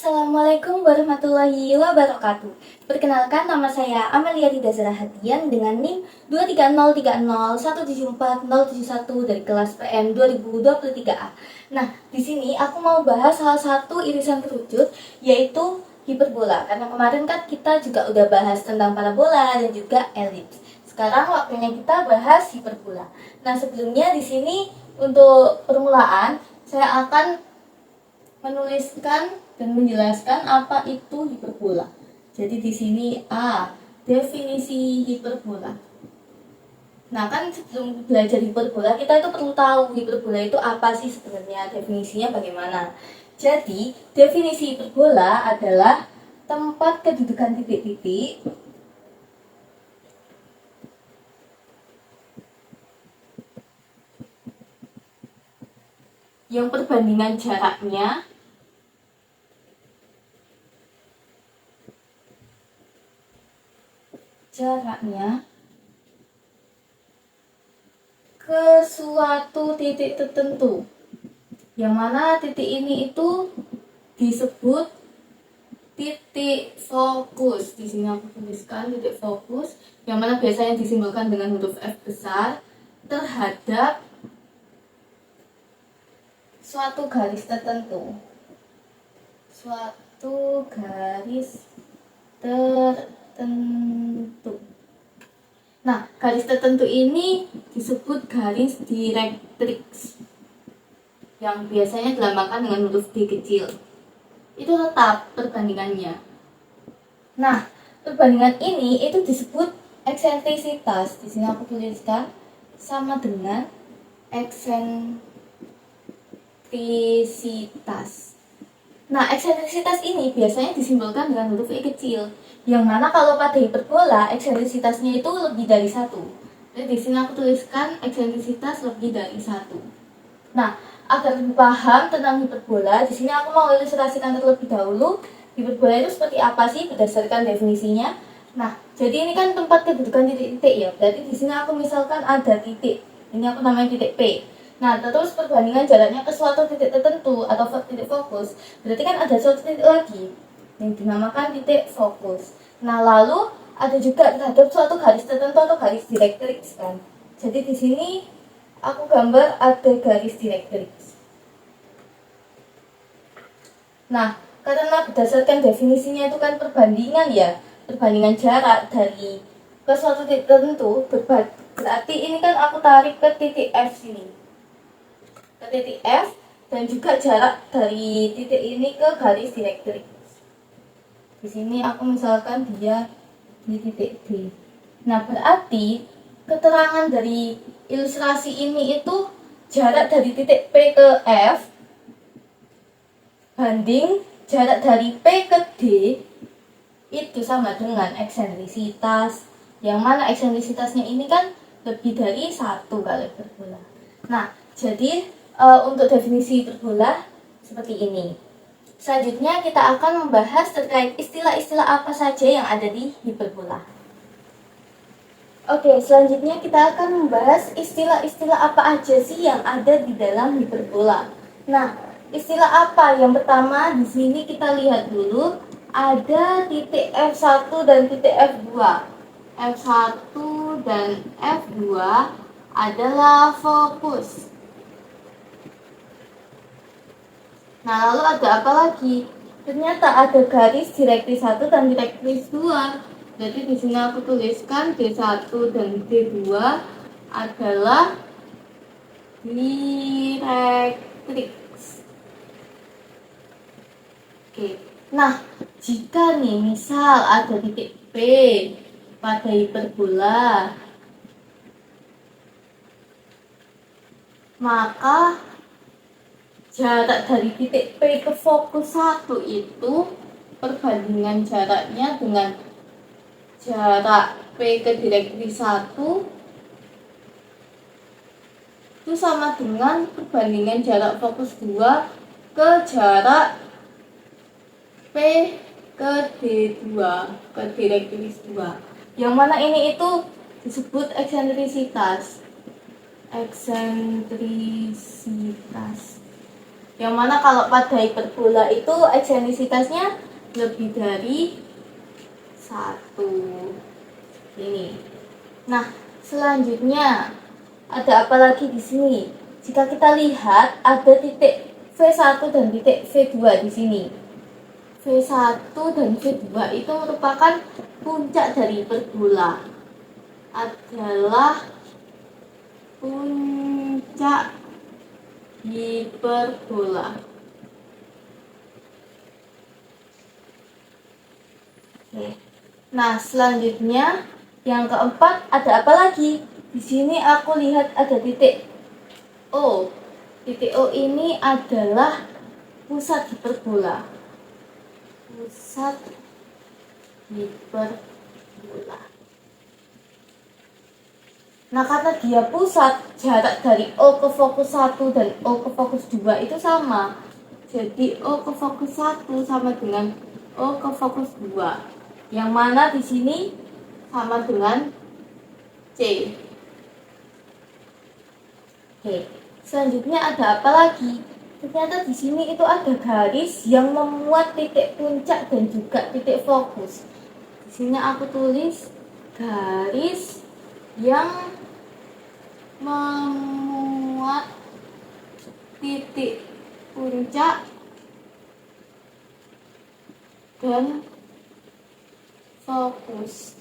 Assalamualaikum warahmatullahi wabarakatuh. Perkenalkan, nama saya Amelia Rida Zarahatian dengan NIM 23030174071 dari kelas PM 2023A. Nah, di sini aku mau bahas salah satu irisan kerucut, yaitu hiperbola. Karena kemarin kan kita juga udah bahas tentang parabola dan juga elips. Sekarang waktunya kita bahas hiperbola. Nah, sebelumnya di sini untuk permulaan saya akan menuliskan dan menjelaskan apa itu hiperbola. Jadi di sini definisi hiperbola. Nah, kan sebelum belajar hiperbola kita itu perlu tahu hiperbola itu apa sih sebenarnya, definisinya bagaimana. Jadi, definisi hiperbola adalah tempat kedudukan titik-titik yang perbandingan jaraknya ke suatu titik tertentu, yang mana titik ini itu disebut titik fokus. Di sini aku tuliskan titik fokus, yang mana biasanya disimbolkan dengan huruf F besar terhadap suatu garis tertentu. Nah, garis tertentu ini disebut garis direktrix, yang biasanya dilambangkan dengan huruf D kecil. Itu tetap perbandingannya. Nah, perbandingan ini itu disebut eksentrisitas. Di sini aku tuliskan sama dengan eksentrisitas. Nah, eksentrisitas ini biasanya disimbolkan dengan huruf E kecil, yang mana kalau pada hiperbola eksentrisitasnya itu lebih dari 1. Jadi di sini aku tuliskan eksentrisitas lebih dari 1. Nah, agar lebih paham tentang hiperbola, di sini aku mau ilustrasikan terlebih dahulu hiperbola itu seperti apa sih berdasarkan definisinya. Nah, jadi ini kan tempat kedudukan titik-titik ya. Berarti di sini aku misalkan ada titik. Ini aku namanya titik P. Nah, terus perbandingan jaraknya ke suatu titik tertentu atau titik fokus, berarti kan ada suatu titik lagi yang dinamakan titik fokus. Nah, lalu ada juga terhadap suatu garis tertentu atau garis direktrix kan. Jadi di sini aku gambar ada garis direktrix. Nah, karena berdasarkan definisinya itu kan perbandingan ya, perbandingan jarak dari ke suatu titik tertentu, berarti ini kan aku tarik ke titik F sini. Ke titik F dan juga jarak dari titik ini ke garis direktrix. Di sini aku misalkan dia di titik D. Nah, berarti keterangan dari ilustrasi ini itu jarak dari titik P ke F banding jarak dari P ke D itu sama dengan eksentrisitas, yang mana eksentrisitasnya ini kan lebih dari 1 kali hiperbola. Nah, jadi untuk definisi hiperbola seperti ini. Selanjutnya kita akan membahas terkait istilah-istilah apa saja yang ada di hiperbola. Oke, selanjutnya kita akan membahas istilah-istilah apa aja sih yang ada di dalam hiperbola. Nah, istilah apa? Yang pertama di sini kita lihat dulu ada titik F1 dan titik F2. F1 dan F2 adalah fokus. Nah, lalu ada apa lagi? Ternyata ada garis direktris 1 dan direktris 2. Jadi di sini aku tuliskan D1 dan D2 adalah direktrix. Oke. Nah, jika nih misal ada titik P pada hiperbola, maka jarak dari titik P ke fokus 1 itu perbandingan jaraknya dengan jarak P ke direktris 1 itu sama dengan perbandingan jarak fokus 2 ke jarak P ke D2 ke direktris 2, yang mana ini itu disebut eksentrisitas. Yang mana kalau pada hiperbola itu eksentrisitasnya lebih dari 1. Ini. Nah, selanjutnya ada apa lagi di sini? Jika kita lihat ada titik V1 dan titik V2 di sini. V1 dan V2 itu merupakan puncak dari hiperbola. Adalah puncak hiperbola. Oke. Nah, selanjutnya yang keempat ada apa lagi? Di sini aku lihat ada titik O. Titik O ini adalah pusat hiperbola. Pusat hiperbola. Nah, karena dia pusat, jarak dari O ke fokus 1 dan O ke fokus 2 itu sama. Jadi O ke fokus 1 sama dengan O ke fokus 2. Yang mana di sini sama dengan C. Oke, selanjutnya ada apa lagi? Ternyata di sini itu ada garis yang memuat titik puncak dan juga titik fokus. Di sini aku tulis garis yang memuat titik puncak dan fokus.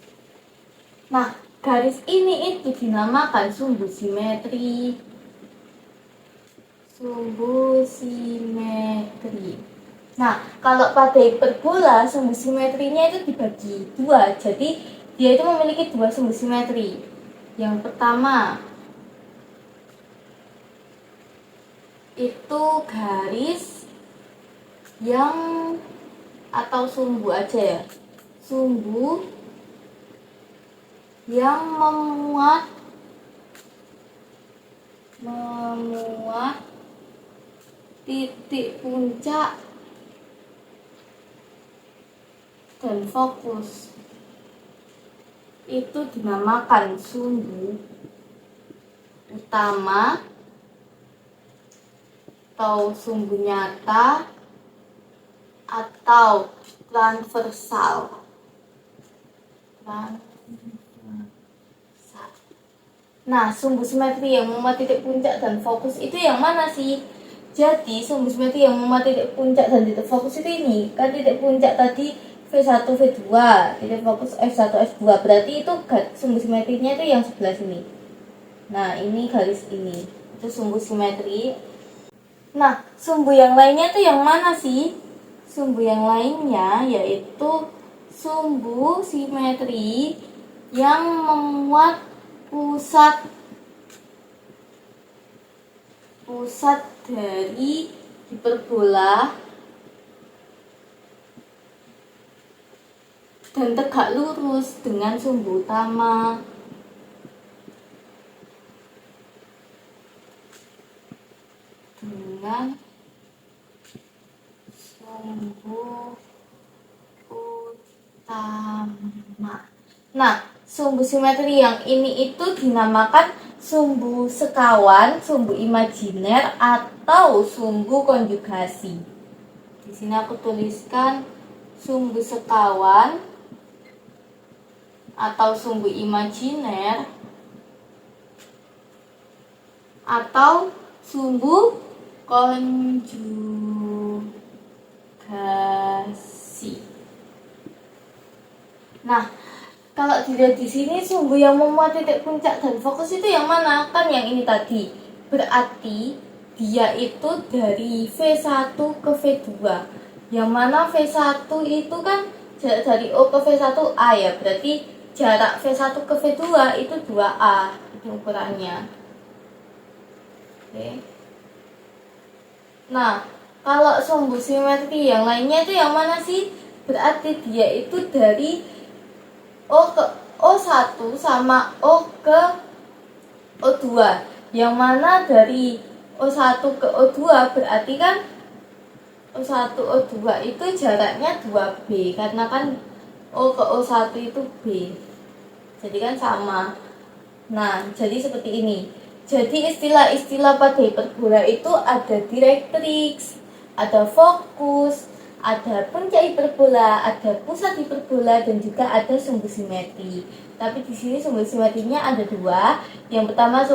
Nah, garis ini itu dinamakan sumbu simetri. Sumbu simetri. Nah, kalau pada hiperbola sumbu simetrinya itu dibagi 2. Jadi dia itu memiliki 2 sumbu simetri. Yang pertama itu garis yang atau sumbu aja ya. Sumbu yang memuat titik puncak dan fokus. Itu dinamakan sumbu utama atau sumbu nyata atau transversal. Nah, sumbu simetri yang memuat titik puncak dan fokus itu yang mana sih? Jadi, sumbu simetri yang memuat titik puncak dan titik fokus itu ini. Kan titik puncak tadi V1, V2, titik fokus F1, F2. Berarti itu sumbu simetrinya itu yang sebelah sini. Nah, ini garis ini. Itu sumbu simetri. Nah, sumbu yang lainnya itu yang mana sih? Sumbu yang lainnya yaitu sumbu simetri yang memuat pusat dari hiperbola dan tegak lurus dengan sumbu utama. Dengan sumbu utama. Nah, sumbu simetri yang ini itu dinamakan sumbu sekawan, sumbu imajiner, atau sumbu konjugasi. Di sini aku tuliskan sumbu sekawan atau sumbu imajiner atau sumbu konjugasi. Nah, kalau dilihat di sini sumbu yang memuat titik puncak dan fokus itu yang mana? Kan yang ini tadi. Berarti dia itu dari V1 ke V2. Yang mana V1 itu kan jarak dari O ke V1 A ya. Berarti jarak V1 ke V2 itu 2A itu ukurannya. Oke. Nah, kalau sumbu simetri yang lainnya itu yang mana sih? Berarti dia itu dari O ke O1 sama O ke O2. Yang mana dari O1 ke O2 berarti kan O1 O2 itu jaraknya 2B. Karena kan O ke O1 itu B. Jadi kan sama. Nah, jadi seperti ini. Jadi istilah-istilah pada hiperbola itu ada direktrix, ada fokus, ada puncak hiperbola, ada pusat hiperbola, dan juga ada sumbu simetri. Tapi di sini sumbu simetrinya ada dua. Yang pertama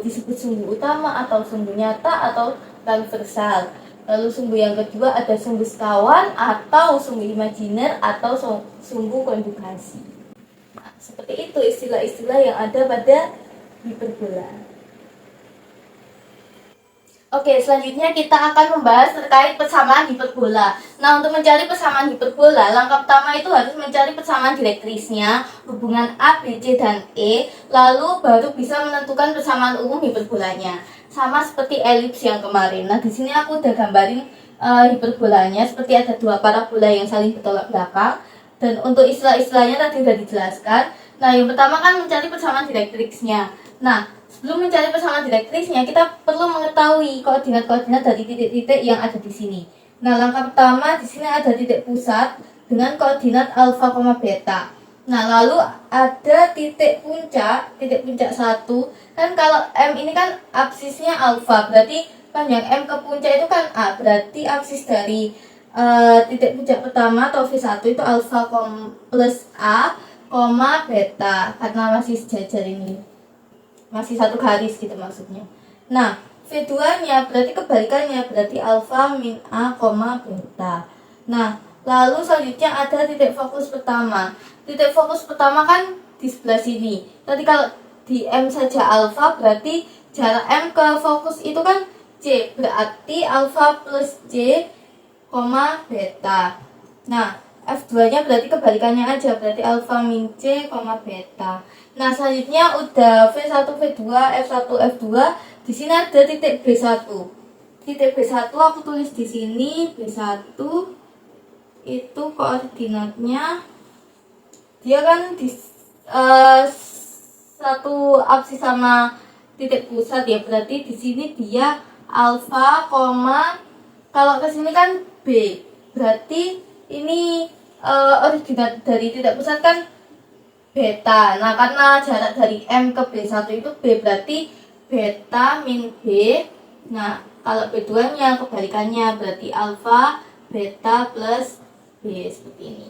disebut sumbu utama atau sumbu nyata atau transversal. Lalu sumbu yang kedua ada sumbu sekawan atau sumbu imajiner atau sumbu konjugasi. Nah, seperti itu istilah-istilah yang ada pada hiperbola. Oke, selanjutnya kita akan membahas terkait persamaan hiperbola. Nah, untuk mencari persamaan hiperbola, langkah pertama itu harus mencari persamaan direktrisnya, hubungan A, B, C, dan E, lalu baru bisa menentukan persamaan umum hiperbolanya. Sama seperti elips yang kemarin. Nah, di sini aku udah gambarin hiperbolanya, seperti ada dua parabola yang saling bertolak belakang. Dan untuk istilah-istilahnya tadi sudah dijelaskan. Nah, yang pertama kan mencari persamaan direktrisnya. Nah, sebelum mencari persamaan direktrisnya, kita perlu mengetahui koordinat-koordinat dari titik-titik yang ada di sini. Nah, langkah pertama di sini ada titik pusat dengan koordinat alfa, beta. Nah, lalu ada titik puncak 1. Kan kalau M ini kan absisnya alfa, berarti panjang M ke puncak itu kan A, berarti absis dari titik puncak pertama atau V1 itu alfa plus A, beta, karena masih sejajar ini, masih satu garis gitu maksudnya. Nah, V2 nya berarti kebalikannya, berarti alfa min A, beta. Nah, lalu selanjutnya ada titik fokus pertama. Titik fokus pertama kan di sebelah sini. Tadi kalau di M saja alfa, berarti jarak M ke fokus itu kan C, berarti alfa plus C, beta. Nah, F2 nya berarti kebalikannya aja, berarti alfa min C, beta. Nah, selanjutnya udah V1, V2, F1, F2. Di sini ada titik B1. Titik B1 aku tulis di sini, B1 itu koordinatnya dia kan di satu absis sama titik pusat ya, berarti di sini dia alfa, kalau ke sini kan B, berarti ini originat dari titik pusat kan beta. Nah, karena jarak dari M ke B1 itu B, berarti beta min B. Nah, kalau B2 nya kebalikannya, berarti alfa beta plus B, seperti ini.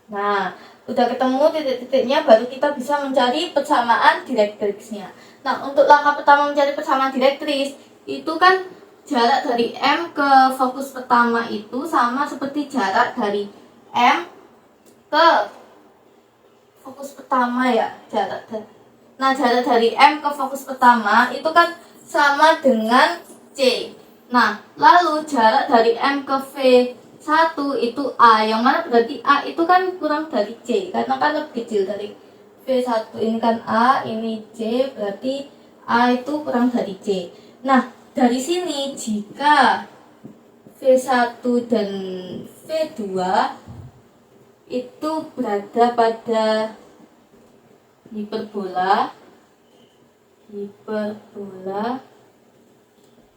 Nah, udah ketemu titik-titiknya, baru kita bisa mencari persamaan direktrisnya. Nah, untuk langkah pertama mencari persamaan direktris, itu kan jarak dari M ke fokus pertama itu sama seperti jarak dari M ke fokus pertama ya, jarak dari M ke fokus pertama itu kan sama dengan C. Nah, lalu jarak dari M ke V1 itu A, yang mana berarti A itu kan kurang dari C, karena kan lebih kecil dari V1. Ini kan A, ini C, berarti A itu kurang dari C. Nah, dari sini jika V1 dan V2 itu berada pada hiperbola,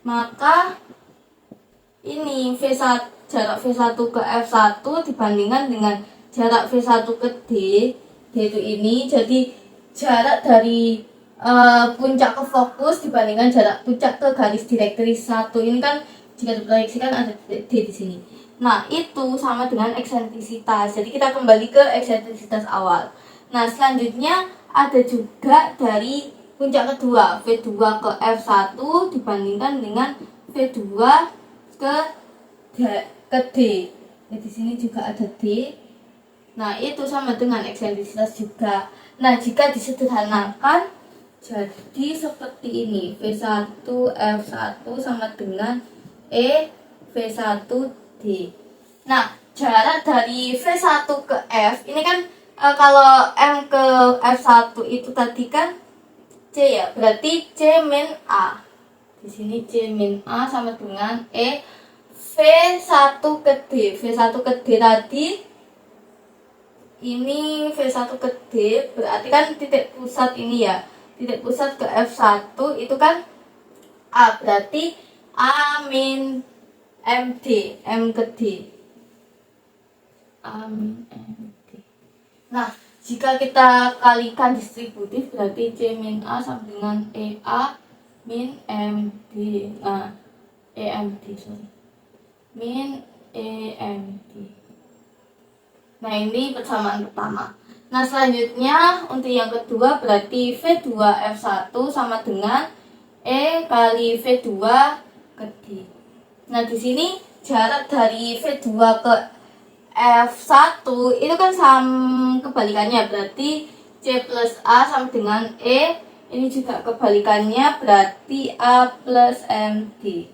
maka ini jarak V1 ke F1 dibandingkan dengan jarak V1 ke D itu ini, jadi jarak dari puncak ke fokus dibandingkan jarak puncak ke garis direktris 1 ini kan jika diproyeksikan ada D di sini. Nah, itu sama dengan eksentrisitas. Jadi kita kembali ke eksentrisitas awal. Nah, selanjutnya ada juga dari puncak kedua, V2 ke F1 dibandingkan dengan V2 ke D. Nah, di sini juga ada D. Nah, itu sama dengan eksentrisitas juga. Nah, jika disederhanakan jadi seperti ini, V1 F1 sama dengan E V1 D. Nah, jarak dari V1 ke F ini kan kalau M ke F1 itu tadi kan C ya, berarti C min A. Di sini C min A sama dengan E V1 ke D. V1 ke D tadi ini V1 ke D, berarti kan titik pusat ini ya. Titik pusat ke F1 itu kan A, berarti A min MD, M ke D. A min MD. Nah, Jika kita kalikan distributif berarti C min A sama dengan EA min MD. Nah, EMD sorry. Min EMD. Nah, ini persamaan pertama. Nah, selanjutnya untuk yang kedua berarti V2F1 sama dengan E kali V2 ke D. Nah, di sini jarak dari V2 ke F1 itu kan kebalikannya, berarti C plus A sama dengan E. Ini juga kebalikannya, berarti A plus MD.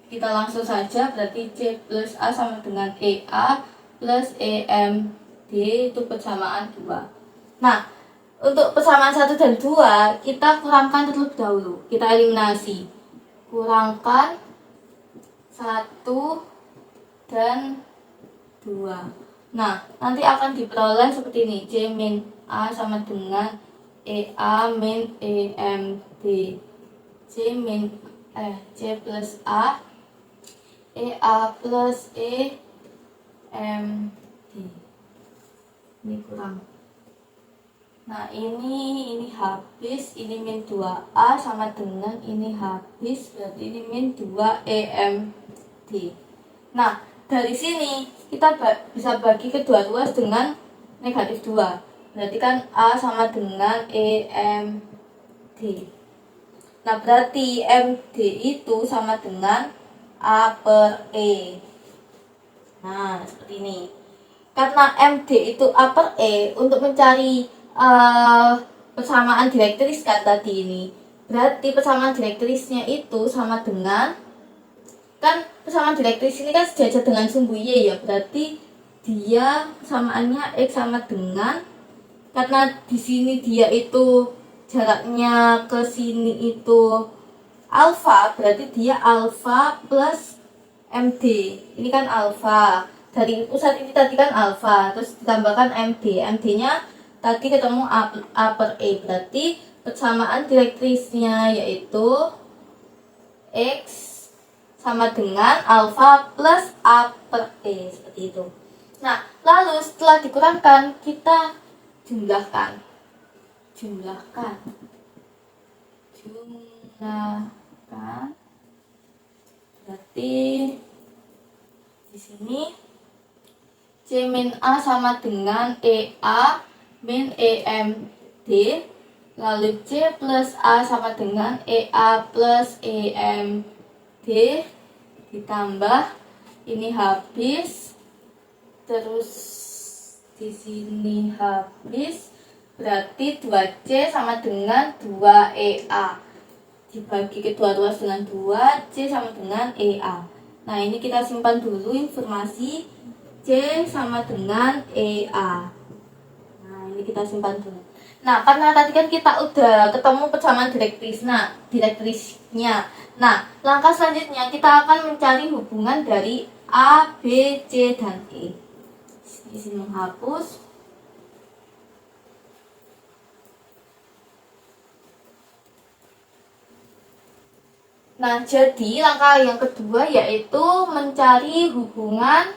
Kita langsung saja, berarti C plus A sama dengan EA plus EMD, itu persamaan 2. Nah, untuk persamaan 1 dan 2 kita kurangkan terlebih dahulu. Kita eliminasi. Kurangkan 1 dan 2. Nah, nanti akan diperoleh seperti ini. C min A sama dengan EA min EMD. C plus A EA plus EMD. Ini kurang. Nah, ini habis, ini min 2A sama dengan ini habis, berarti ini min 2 EMD. Nah, dari sini kita bisa bagi kedua ruas dengan negatif 2. Berarti kan A sama dengan EMD. Nah, berarti MD itu sama dengan A per E. Nah, seperti ini. Karena MD itu A per E, untuk mencari persamaan direktris kan tadi ini. Berarti persamaan direktrisnya itu sama dengan, kan persamaan direktris ini kan sejajar dengan sumbu Y ya, berarti dia persamaannya X sama dengan, karena di sini dia itu jaraknya ke sini itu alfa, berarti dia alfa plus MD. Ini kan alfa, dari pusat ini tadi kan alfa, terus ditambahkan MD. MD-nya tadi ketemu A per E, berarti persamaan direktrisnya yaitu X sama dengan alfa plus A per E, seperti itu. Nah, lalu setelah dikurangkan kita jumlahkan. Berarti di sini C min A sama dengan EA min EMD, lalu C plus A sama dengan EA plus EMD, ditambah ini habis, terus di sini habis, berarti 2C sama dengan 2EA, dibagi kedua ruas dengan 2, C sama dengan EA. Nah, ini kita simpan dulu informasi C sama dengan EA. Nah, ini kita simpan dulu. Nah, karena tadi kan kita udah ketemu persamaan direktrisnya. Nah, langkah selanjutnya kita akan mencari hubungan dari A, B, C, dan E. Di sini menghapus. Nah, jadi langkah yang kedua yaitu mencari hubungan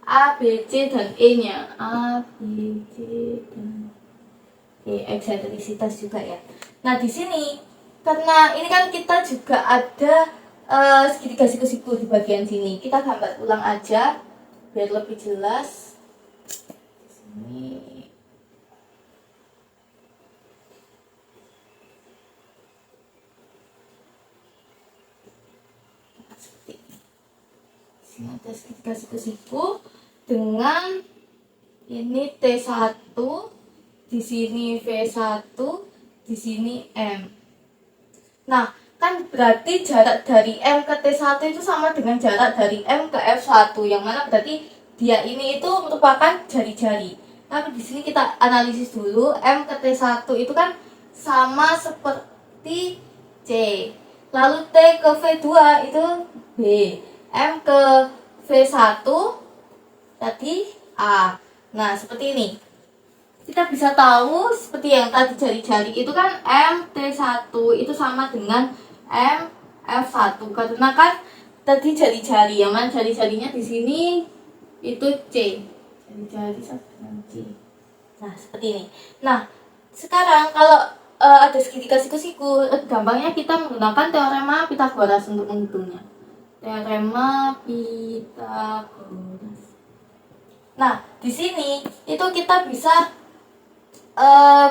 A, B, C, dan E-nya. A, B, C, dan E, eksentrisitas juga ya. Nah, di sini karena ini kan kita juga ada segitiga siku-siku di bagian sini. Kita gambar ulang aja biar lebih jelas. Di sini sini ada segitiga siku-siku dengan ini T1, di sini V1, di sini M. Nah, kan berarti jarak dari M ke T1 itu sama dengan jarak dari M ke F1, yang mana berarti dia ini itu merupakan jari-jari. Tapi di sini kita analisis dulu, M ke T1 itu kan sama seperti C. Lalu T ke V2 itu B. M ke V1 tadi A. Nah, seperti ini. Kita bisa tahu seperti yang tadi jari-jari itu kan MT1 itu sama dengan MF1, karena kan tadi jari-jari, yang mana jari-jarinya di sini itu C. Jadi 1 dengan C. Nah, seperti ini. Nah, sekarang kalau ada segitiga siku-siku, gampangnya kita menggunakan teorema Pitagoras untuk menghitungnya. Teorema Pitagoras. Nah, di sini itu kita bisa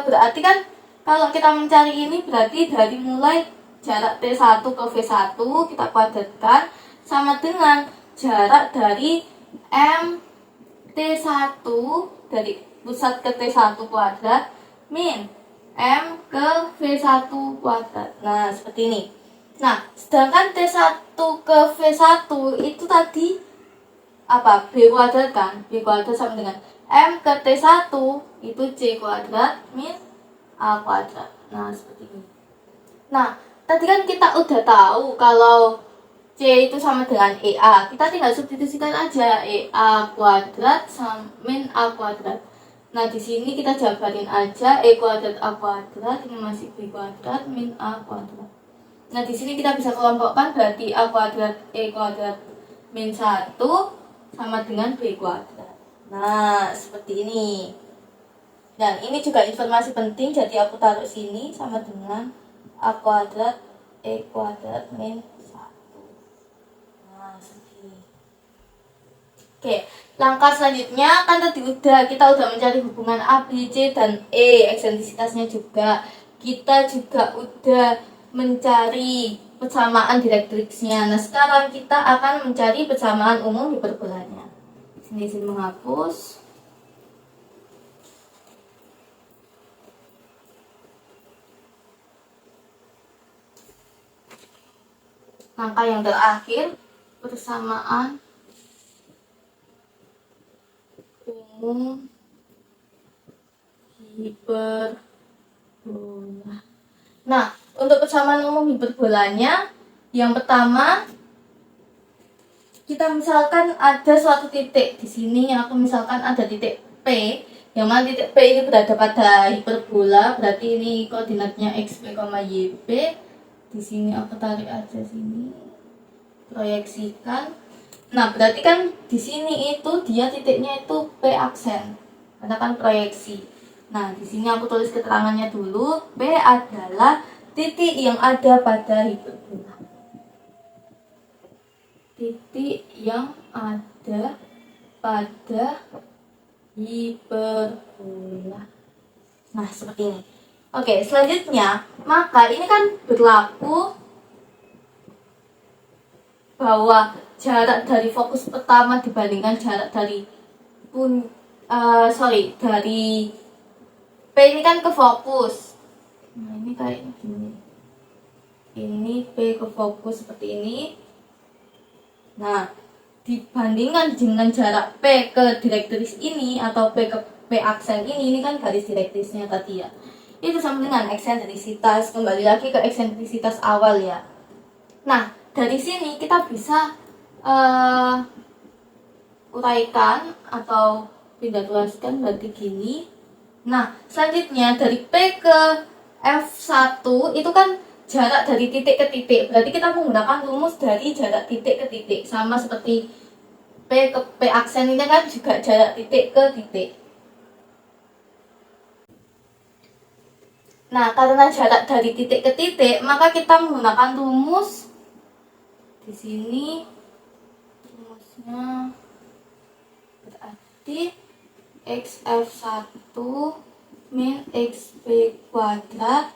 berarti kan kalau kita mencari ini berarti dari mulai jarak T1 ke V1 kita kuadratkan sama dengan jarak dari T1 dari pusat ke T1 kuadrat min M ke V1 kuadrat. Nah, seperti ini. Nah, sedangkan T1 ke V1 itu tadi apa? B kuadrat kan? B kuadrat sama dengan M ke T1 itu C kuadrat min A kuadrat. Nah, seperti ini. Nah, tadi kan kita udah tahu kalau C itu sama dengan EA. Kita tinggal substitusikan aja EA kuadrat sama min A kuadrat. Nah, di sini kita jabarin aja E kuadrat A kuadrat ini masih B kuadrat min A kuadrat. Nah, di sini kita bisa kelompokkan berarti A kuadrat E kuadrat min 1 sama dengan B kuadrat. Nah, seperti ini. Dan ini juga informasi penting, jadi aku taruh sini sama dengan A kuadrat E kuadrat min 1. Nah, seperti ini. Oke, langkah selanjutnya kan tadi kita udah mencari hubungan A, B, C, dan E, eksentrisitasnya juga. Kita juga udah mencari persamaan direktriksnya. Nah, sekarang kita akan mencari persamaan umum hiperbolanya. Sini menghapus. Langkah yang terakhir, persamaan umum hiperbola. Nah, untuk persamaan umum hiperbolanya, yang pertama kita misalkan ada suatu titik di sini, aku misalkan ada titik P, yang mana titik P ini berada pada hiperbola, berarti ini koordinatnya XP, YP. Di sini aku tarik aja sini, proyeksikan. Nah, berarti kan di sini itu dia titiknya itu P aksen, karena kan proyeksi. Nah, di sini aku tulis keterangannya dulu. P adalah titik yang ada pada hiperbola. Titik yang ada pada hiperbola. Nah, seperti ini. Oke, selanjutnya, maka ini kan berlaku bahwa jarak dari fokus pertama dibandingkan jarak dari dari P ini kan ke fokus. Nah, ini kayak gini. Ini P ke fokus seperti ini. Nah, dibandingkan dengan jarak P ke direktris ini atau P ke P aksen ini kan garis direktrisnya tadi ya. Itu sama dengan eksentrisitas, kembali lagi ke eksentrisitas awal ya. Nah, dari sini kita bisa uraikan atau pindah tuliskan berarti gini. Nah, selanjutnya dari P ke F1 itu kan jarak dari titik ke titik. Berarti kita menggunakan rumus dari jarak titik ke titik. Sama seperti P ke P aksen ini kan juga jarak titik ke titik. Nah, karena jarak dari titik ke titik, maka kita menggunakan rumus di sini. Rumusnya berarti XF1 min XP kuadrat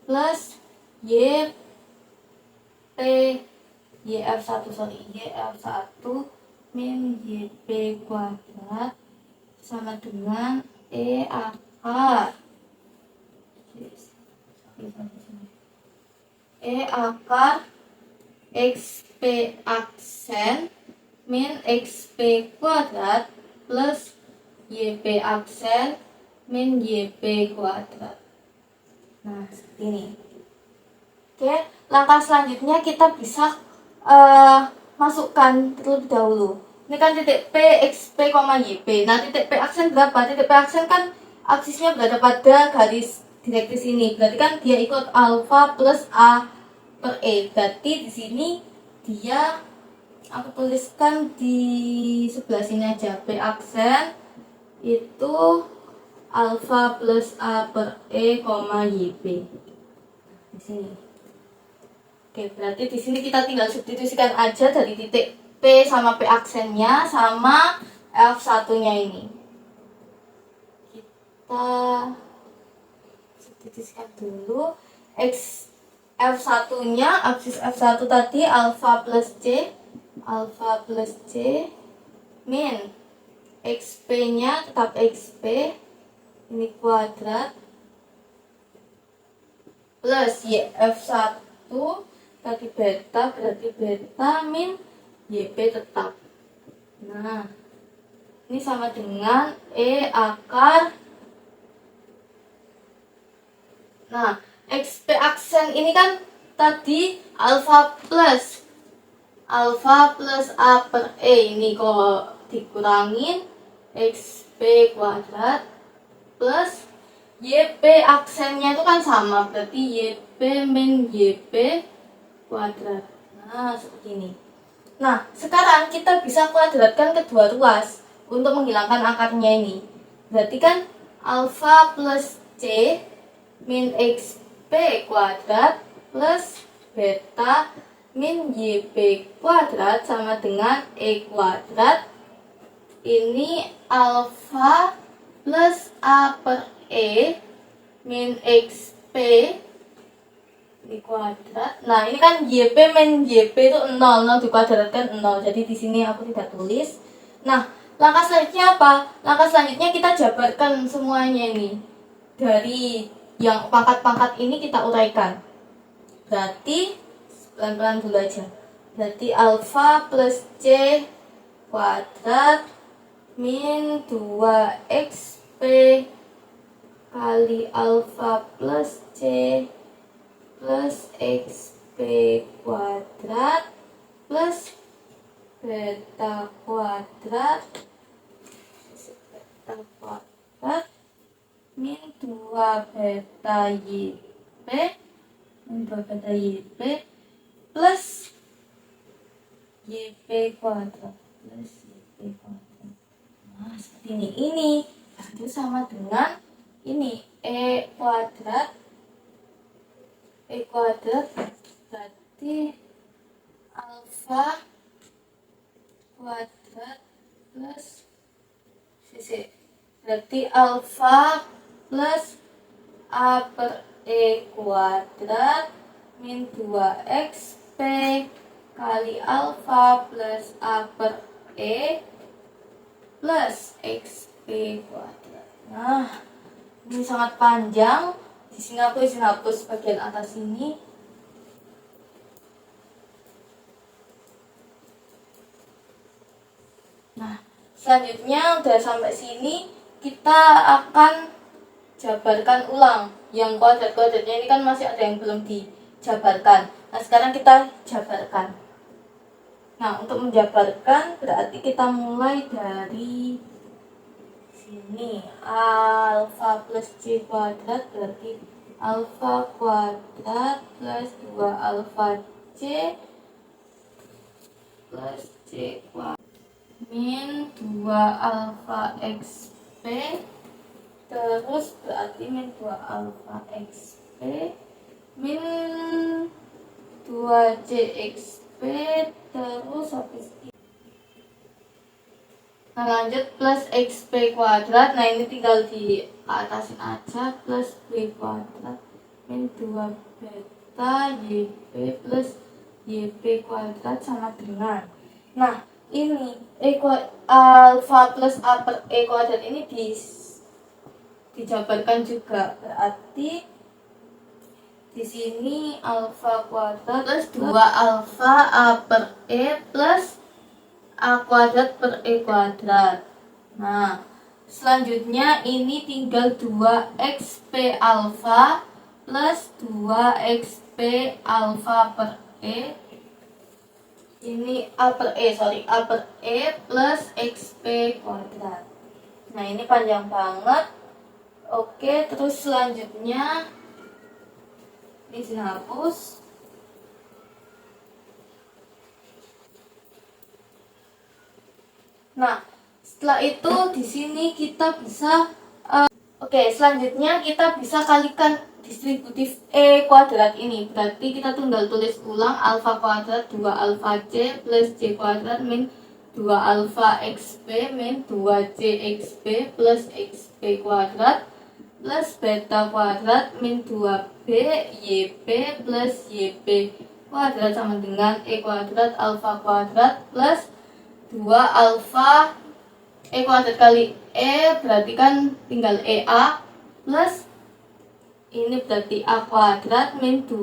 plus YF1 min YP kuadrat sama dengan E akar XP aksen min XP kuadrat plus YP aksen min YP kuadrat. Nah, seperti ini. Oke, langkah selanjutnya kita bisa masukkan terlebih dahulu. Ini kan titik P, XP, YP. Nah, titik P aksen berapa? Titik P aksen kan aksisnya berada pada garis direktris ini. Berarti kan dia ikut alfa plus A per E. Berarti di sini dia, aku tuliskan di sebelah sini aja, P aksen itu alfa plus A per E, YP. Di sini. Oke, berarti di sini kita tinggal substitusikan aja dari titik P sama P aksennya sama F1-nya ini. Kita substitusikan dulu. F1-nya, absis F1 tadi alfa plus C min XP-nya tetap XP ini kuadrat plus YF1 tadi beta, berarti beta min YP tetap. Nah, ini sama dengan E akar. Nah, XP aksen ini kan tadi alfa plus A per E, ini kok dikurangin XP kuadrat plus YP aksennya itu kan sama, berarti YP min YP kuadrat. Nah, seperti ini. Nah, sekarang kita bisa kuadratkan kedua ruas untuk menghilangkan akarnya ini. Berarti kan alfa plus C min XP kuadrat plus beta min YP kuadrat sama dengan E kuadrat. Ini alfa plus A per E min XP di kuadrat. Nah, ini kan YP min YP itu 0 dikuadratkan 0. Jadi di sini aku tidak tulis. Nah, langkah selanjutnya apa? Langkah selanjutnya kita jabarkan semuanya ini. Dari yang pangkat-pangkat ini kita uraikan. Berarti pelan-pelan dulu aja. Berarti alfa plus C kuadrat min 2XP kali alfa plus C plus XP kuadrat plus beta kuadrat min 2 beta YP plus YP kuadrat plus YP kuadrat. Nah, seperti ini itu sama dengan ini E kuadrat berarti alfa kuadrat plus berarti alfa plus A per E kuadrat min 2XP kali alfa plus A per E plus XP kuadrat. Nah, ini sangat panjang. Di sini aku izin hapus bagian atas ini. Nah, selanjutnya udah sampai sini, kita akan jabarkan ulang. Yang kuadrat-kuadratnya ini kan masih ada yang belum dijabarkan. Nah, sekarang kita jabarkan. Nah, untuk menjabarkan berarti kita mulai dari sini. Alfa plus C kuadrat berarti alfa kuadrat plus 2 alfa C plus C kuadrat min 2 alfa XP, terus berarti min 2 alfa XP min 2 CXP, terus habis itu. Nah, lanjut plus XP kuadrat. Nah, ini tinggal di atasin aja, plus B kuadrat min 2 beta YP plus YP kuadrat sama dengan. Nah, ini alfa plus A per E kuadrat ini dijabarkan juga. Berarti di sini alfa kuadrat plus 2 alfa A per E plus A kuadrat per E kuadrat. Nah, selanjutnya ini tinggal 2XP alfa plus 2XP alfa per E. Ini A per E plus XP kuadrat. Nah, ini panjang banget. Oke, terus selanjutnya izin hapus. Nah, Setelah itu di sini kita bisa Oke, selanjutnya kita bisa kalikan distributif E kuadrat ini. Berarti kita tinggal tulis ulang alfa kuadrat 2 alfa C plus C kuadrat min 2 alfa XP min 2 C XP plus XP kuadrat plus beta kuadrat min 2B YP plus YP kuadrat sama dengan E kuadrat alfa kuadrat plus 2 alfa E kuadrat kali E berarti kan tinggal EA plus ini berarti A kuadrat min 2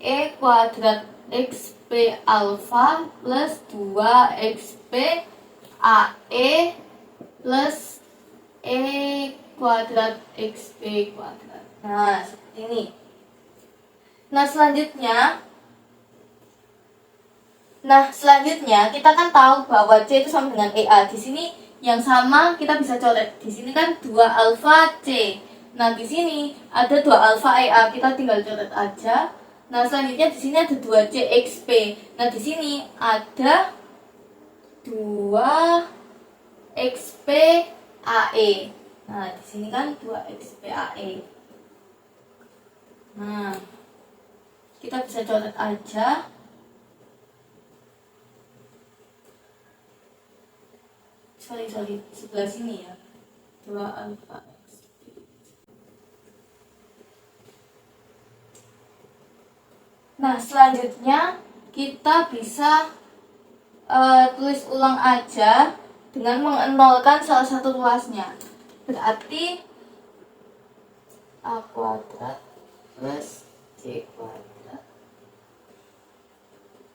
E kuadrat XP alfa plus 2 XP AE plus E kuadrat XP kuadrat. Nah, seperti ini. Nah, selanjutnya kita kan tahu bahwa C itu sama dengan EA. Di sini yang sama kita bisa coret. Di sini kan 2 alfa C. Nah, di sini ada 2 alfa EA, kita tinggal coret aja. Nah, selanjutnya di sini ada 2 C XP. Nah, di sini ada 2 XP AE. Nah, di sini kan 2 XP AE. Nah, kita bisa coret aja. Sorry, sebelah sini ya. 2 alfa X. Nah, selanjutnya kita bisa tulis ulang aja dengan mengenolkan salah satu ruasnya. Berarti A kuadrat plus C kuadrat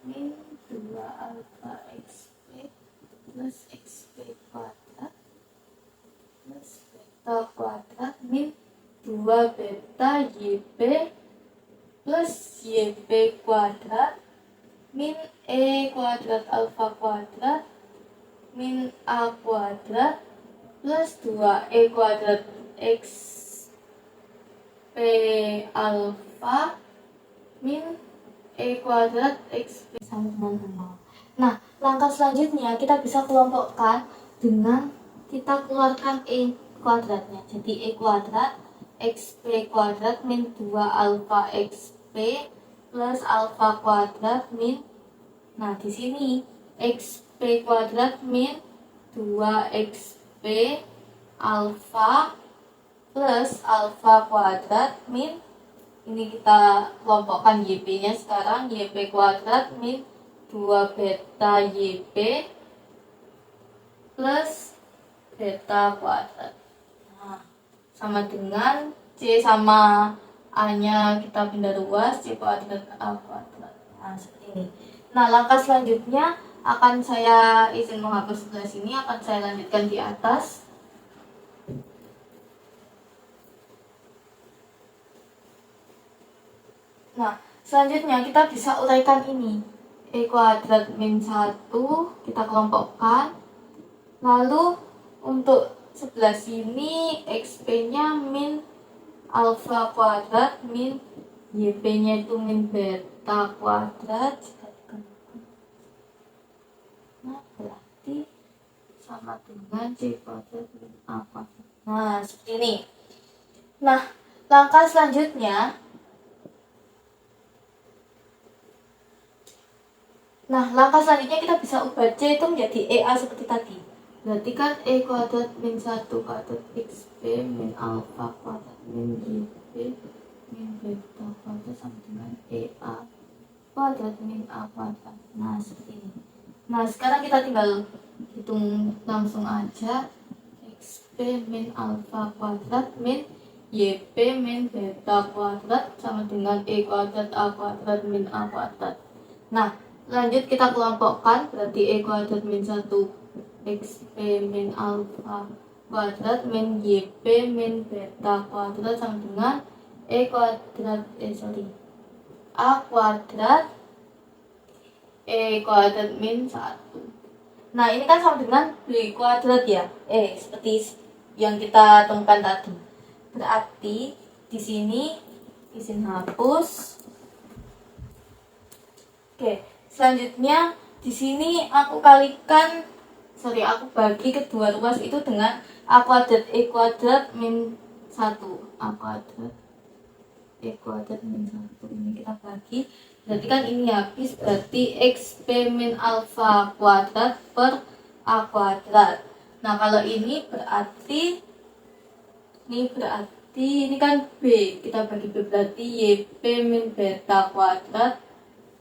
min 2 alfa XP plus XP kuadrat plus beta kuadrat min 2 beta YP plus YP kuadrat min E kuadrat alfa kuadrat min A kuadrat plus 2 E kuadrat XP alfa min E kuadrat XP sama dengan 0. Nah, langkah selanjutnya kita bisa kelompokkan dengan kita keluarkan E kuadratnya. Jadi E kuadrat XP kuadrat min 2 alfa XP plus alfa kuadrat min, nah di sini XP kuadrat min 2 XP alfa plus alfa kuadrat min, ini kita kelompokkan YP nya sekarang, YP kuadrat min 2 beta YP plus beta kuadrat. Nah, sama dengan C sama A nya kita pindah ruas, C kuadrat A kuadrat. Nah, seperti ini. Nah, langkah selanjutnya akan saya izin menghapus sebelah sini, akan saya lanjutkan di atas. Nah, selanjutnya kita bisa uraikan ini. E kuadrat min 1 kita kelompokkan. Lalu untuk sebelah sini XP nya min alfa kuadrat min YP nya itu min beta kuadrat. Nah, berarti sama dengan C kuadrat min A kuadrat. Nah, seperti ini. Nah, langkah selanjutnya kita bisa ubah C itu menjadi EA seperti tadi. Berarti kan E kuadrat min 1 kuadrat XP min alfa kuadrat min YP min beta kuadrat sama dengan EA kuadrat min A kuadrat. Nah, seperti ini. Nah, sekarang kita tinggal hitung langsung aja. XP min alfa kuadrat min YP min beta kuadrat sama dengan E kuadrat A kuadrat min A kuadrat. Nah, lanjut kita kelompokkan, berarti E kuadrat min 1 XP min alfa kuadrat min YP min beta kuadrat sama dengan A kuadrat E kuadrat min 1. Nah, ini kan sama dengan B kuadrat ya, seperti yang kita temukan tadi. Berarti di sini izin hapus. Oke, selanjutnya di sini aku kalikan aku bagi kedua ruas itu dengan A kuadrat E kuadrat min 1. A kuadrat E kuadrat min 1 ini kita bagi, berarti kan ini habis, berarti XP min alfa kuadrat per A kuadrat. Nah kalau ini berarti ini kan B, kita bagi B, berarti YP min beta kuadrat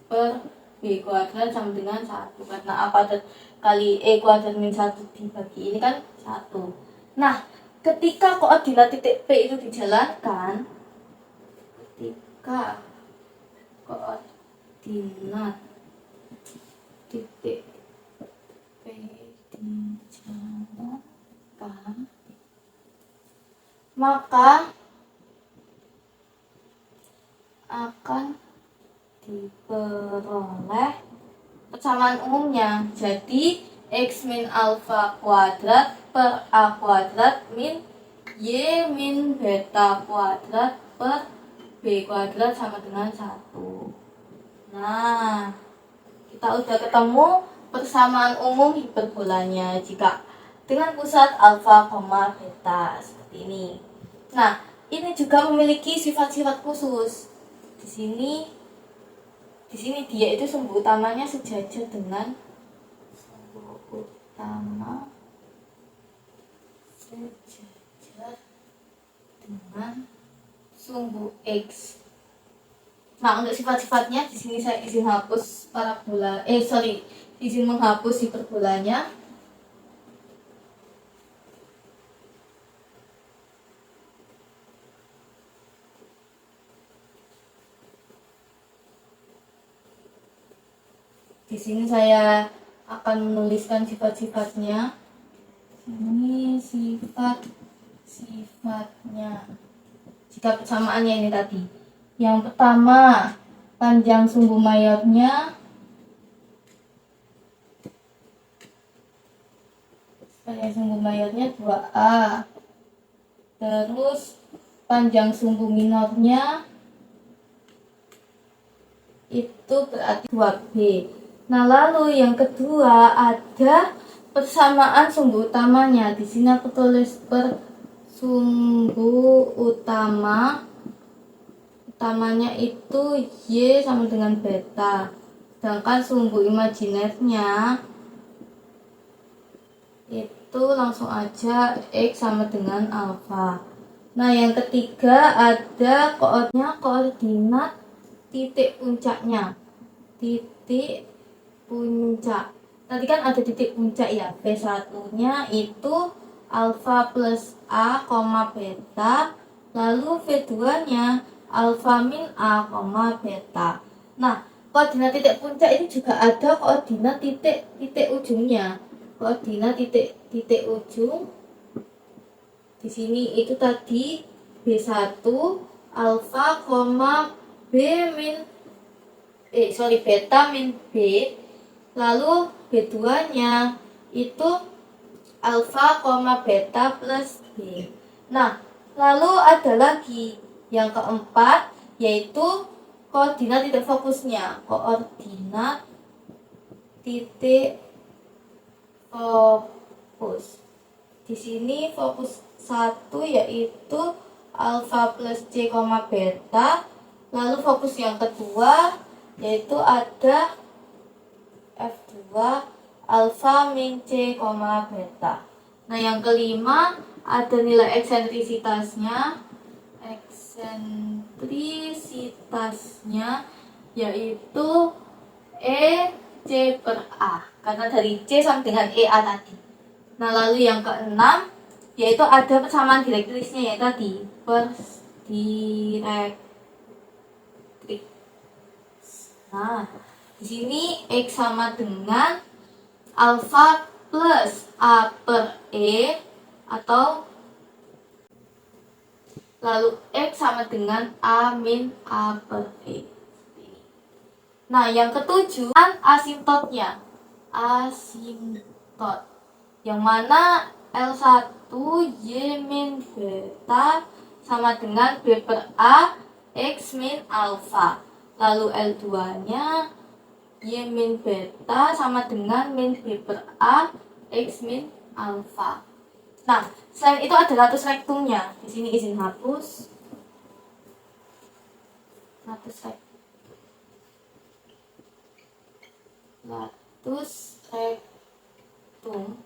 per B kuadrat sama dengan 1, karena A kuadrat kali E kuadrat min 1 dibagi ini kan 1. Nah ketika koordinat titik P itu dijalankan, ketika koordinat titik P dijalankan, maka akan diperoleh persamaan umumnya. Jadi X min alfa kuadrat per A kuadrat min Y min beta kuadrat per B kuadrat sama dengan 1. Nah, kita udah ketemu persamaan umum hiperbolanya jika dengan pusat alfa, beta seperti ini. Nah, ini juga memiliki sifat-sifat khusus. Di sini dia itu sumbu utamanya sejajar dengan sumbu utama sejajar dengan sumbu X. Nah, untuk sifat-sifatnya di sini saya izin hapus izin menghapus hiperbolanya. Di sini saya akan menuliskan sifat-sifatnya. Ini sifat-sifatnya. Jika persamaannya ini tadi. Yang pertama, panjang sumbu mayornya sumbu mayornya 2A. Terus panjang sumbu minornya itu berarti 2B. Nah, lalu yang kedua ada persamaan sumbu utamanya. Di sini aku tulis per sumbu utamanya itu Y sama dengan beta. Sedangkan sumbu imajinernya itu langsung aja X sama dengan alfa. Nah, yang ketiga ada koordinat titik puncaknya. Titik puncak. Tadi kan ada titik puncak ya. V1-nya itu alfa plus A, beta. Lalu V2-nya alfa min A, beta. Nah, koordinat titik puncak ini juga ada koordinat titik ujungnya. Koordinat titik ujung di sini itu tadi B1 alfa, beta min B. Lalu B2-nya itu alfa, beta plus B. Nah, lalu ada lagi yang keempat, yaitu koordinat titik fokusnya. Koordinat titik fokus. Di sini fokus 1 yaitu alfa plus C, beta. Lalu fokus yang kedua yaitu ada F2 alfa min C, beta. Nah, yang kelima ada nilai eksentrisitasnya. Eksentrisitasnya yaitu E C per A, karena dari C sama dengan EA tadi. Nah, lalu yang keenam yaitu ada persamaan direktrisnya, yaitu tadi direktris. Nah, di sini X sama dengan alfa plus A per E, atau lalu X sama dengan A min A per E. Nah, yang ketujuh asimptotnya. Asimptot. Yang mana L1 Y min beta sama dengan B per A X min alfa. Lalu L2-nya Y min beta sama dengan min B per A X min alfa. Nah, selain itu ada latus rektumnya. Di sini izin hapus. Latus rektum.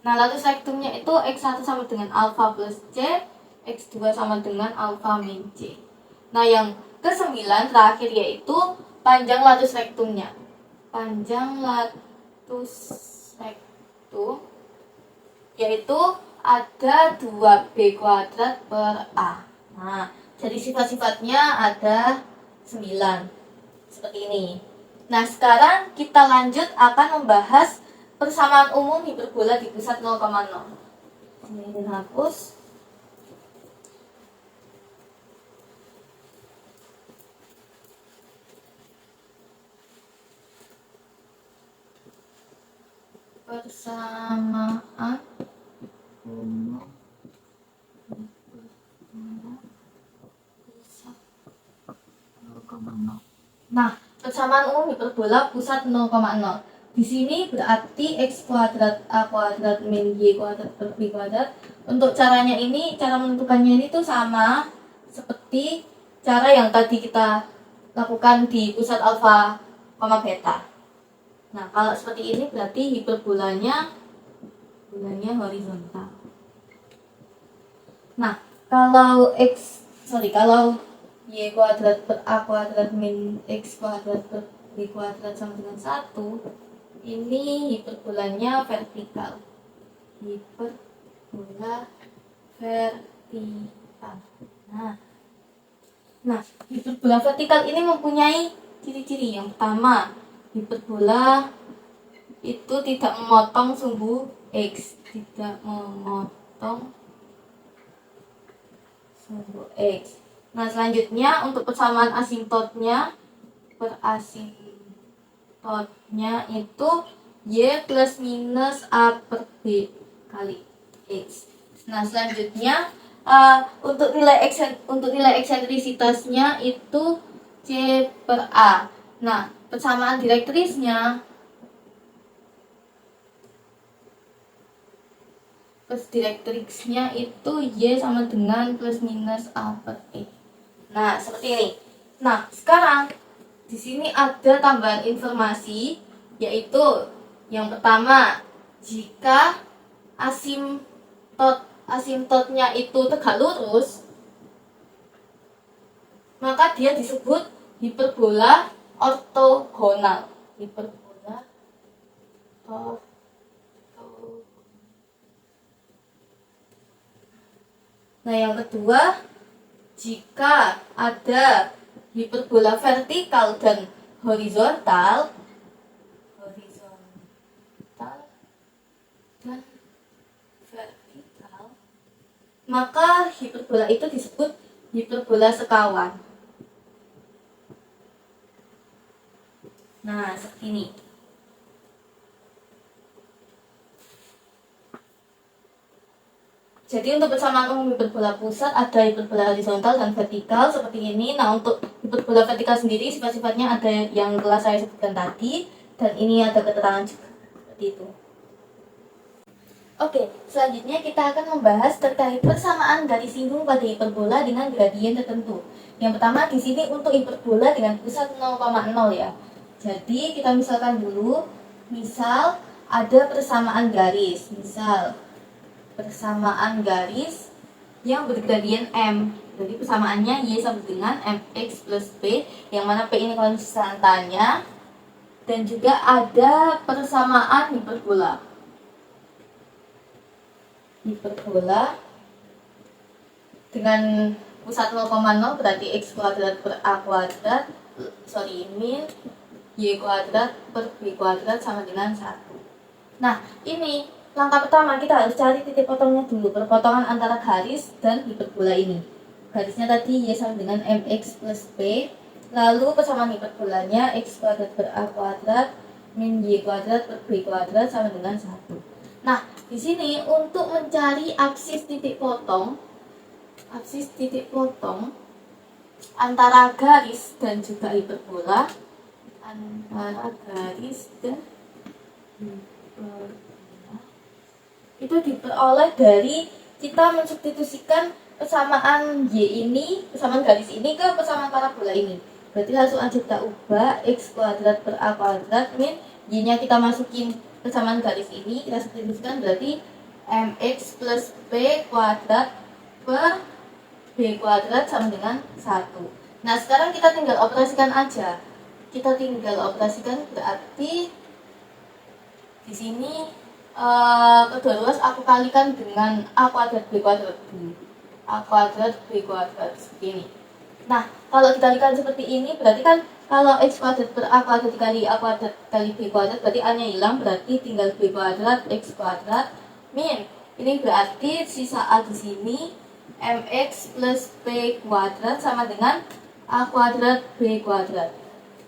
Nah, latus rektumnya itu X1 sama dengan alfa plus C, X2 sama dengan alfa min C. Nah, yang ke-9 terakhir yaitu panjang latus rektumnya. Panjang latus rektum yaitu ada 2B kuadrat per A. Nah, jadi sifat-sifatnya ada 9. Seperti ini. Nah, sekarang kita lanjut akan membahas persamaan umum hiperbola di pusat 0,0. Ini hapus. Persamaan umum pusat 0,0. Nah, persamaan umum hiperbola pusat 0,0. Di sini berarti X kuadrat A kuadrat min Y kuadrat per B kuadrat. Untuk caranya ini, cara menentukannya ini tuh sama seperti cara yang tadi kita lakukan di pusat alfa, beta. Nah, kalau seperti ini berarti hiperbolanya horizontal. Nah, kalau kalau Y kuadrat per A kuadrat min X kuadrat per B kuadrat sama dengan 1, ini hiperbolanya vertikal. Hiperbola vertikal. Nah, hiperbola vertikal ini mempunyai ciri-ciri. Yang pertama, hiperbola itu tidak memotong sumbu X, tidak memotong sumbu X. Nah, selanjutnya untuk persamaan asimptotnya, itu Y plus minus A per B kali X. Nah, selanjutnya untuk nilai eksentrisitasnya itu C per A. Nah, persamaan direktrisnya itu Y sama dengan plus minus A per E. Nah, seperti ini. Nah, sekarang di sini ada tambahan informasi, yaitu yang pertama, jika asimptotnya itu tegak lurus, maka dia disebut hiperbola ortogonal. Hiperbola ortogonal. Nah, yang kedua, jika ada hiperbola vertikal dan horizontal dan vertikal, maka hiperbola itu disebut hiperbola sekawan. Nah, seperti ini. Jadi untuk persamaan umum hiperbola pusat ada hiperbola horizontal dan vertikal seperti ini. Nah, untuk hiperbola vertikal sendiri sifat-sifatnya ada yang telah saya sebutkan tadi, dan ini ada keterangan juga seperti itu. Oke, selanjutnya kita akan membahas terkait persamaan garis singgung pada hiperbola dengan gradien tertentu. Yang pertama di sini untuk hiperbola dengan pusat 0,0 ya. Jadi kita misalkan dulu, misal ada persamaan garis, misal persamaan garis yang bergradien M. Jadi persamaannya Y sama dengan MX plus P, yang mana P ini konstantanya. Dan juga ada persamaan hiperbola. Dengan pusat 0,0 berarti X kuadrat per A kuadrat min Y kuadrat per B kuadrat sama dengan 1. Nah, ini langkah pertama kita harus cari titik potongnya dulu, perpotongan antara garis dan hiperbola ini. Garisnya tadi Y sama dengan MX plus P, lalu persamaan hiperbolanya X kuadrat per A kuadrat min Y kuadrat per B kuadrat sama dengan 1. Nah, di sini untuk mencari absis titik potong antara garis dan juga hiperbola, itu diperoleh dari kita mensubstitusikan persamaan Y ini, persamaan garis ini ke persamaan parabola ini. Berarti langsung aja kita ubah X kuadrat per A kuadrat min Y nya kita masukin persamaan garis ini, kita substitusikan berarti MX plus P kuadrat per B kuadrat sama dengan 1. Nah sekarang kita tinggal operasikan aja. Kita tinggal operasikan berarti di sini kedua ruas aku kalikan dengan A kuadrat B kuadrat B. A kuadrat B kuadrat seperti ini. Nah, kalau kita kalikan seperti ini berarti kan kalau X kuadrat per A kuadrat dikali A kuadrat kali B kuadrat berarti A nya hilang, berarti tinggal B kuadrat X kuadrat min. Ini berarti sisa A di sini MX plus P kuadrat sama dengan A kuadrat B kuadrat.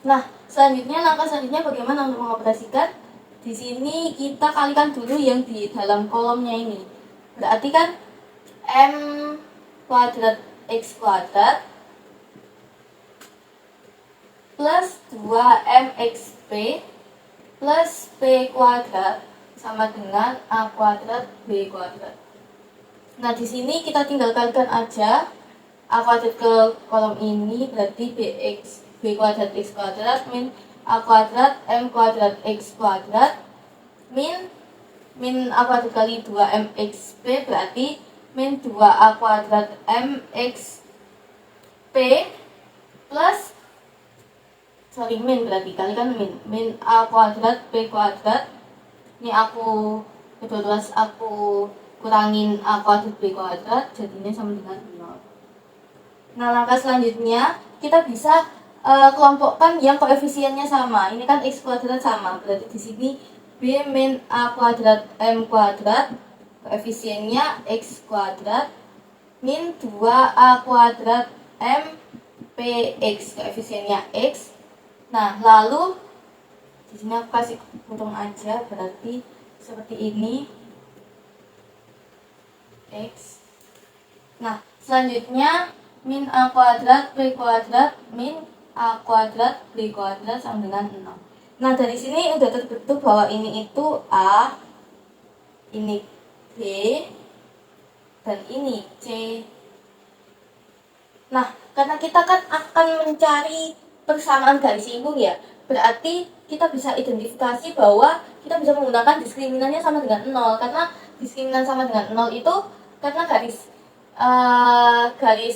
Nah, selanjutnya langkah selanjutnya bagaimana untuk mengoperasikan? Di sini kita kalikan dulu yang di dalam kolomnya ini. Berarti kan M kuadrat X kuadrat plus 2MXP plus P kuadrat sama dengan A kuadrat B kuadrat. Nah, di sini kita tinggal kalikan aja A kuadrat ke kolom ini berarti B kuadrat X kuadrat min A kuadrat M kuadrat X kuadrat min A kuadrat kali 2MXP berarti min 2A kuadrat MXP plus min berarti kalikan min A kuadrat P kuadrat. Ini aku kedua aku kurangin A kuadrat B kuadrat jadinya sama dengan 0. Nah langkah selanjutnya kita bisa kelompokkan yang koefisiennya sama. Ini kan X kuadrat sama, berarti di sini B min A kuadrat M kuadrat, koefisiennya X kuadrat min 2A kuadrat M PX, koefisiennya X. Nah lalu di sini aku kasih hitung aja, berarti seperti ini X. Nah selanjutnya min A kuadrat B kuadrat min A kuadrat B kuadrat sama dengan 6. Nah dari sini udah terbentuk bahwa ini itu A, ini B, dan ini C. Nah karena kita kan akan mencari persamaan garis singgung ya, berarti kita bisa identifikasi bahwa kita bisa menggunakan diskriminannya sama dengan 0. Karena diskriminan sama dengan 0 itu karena garis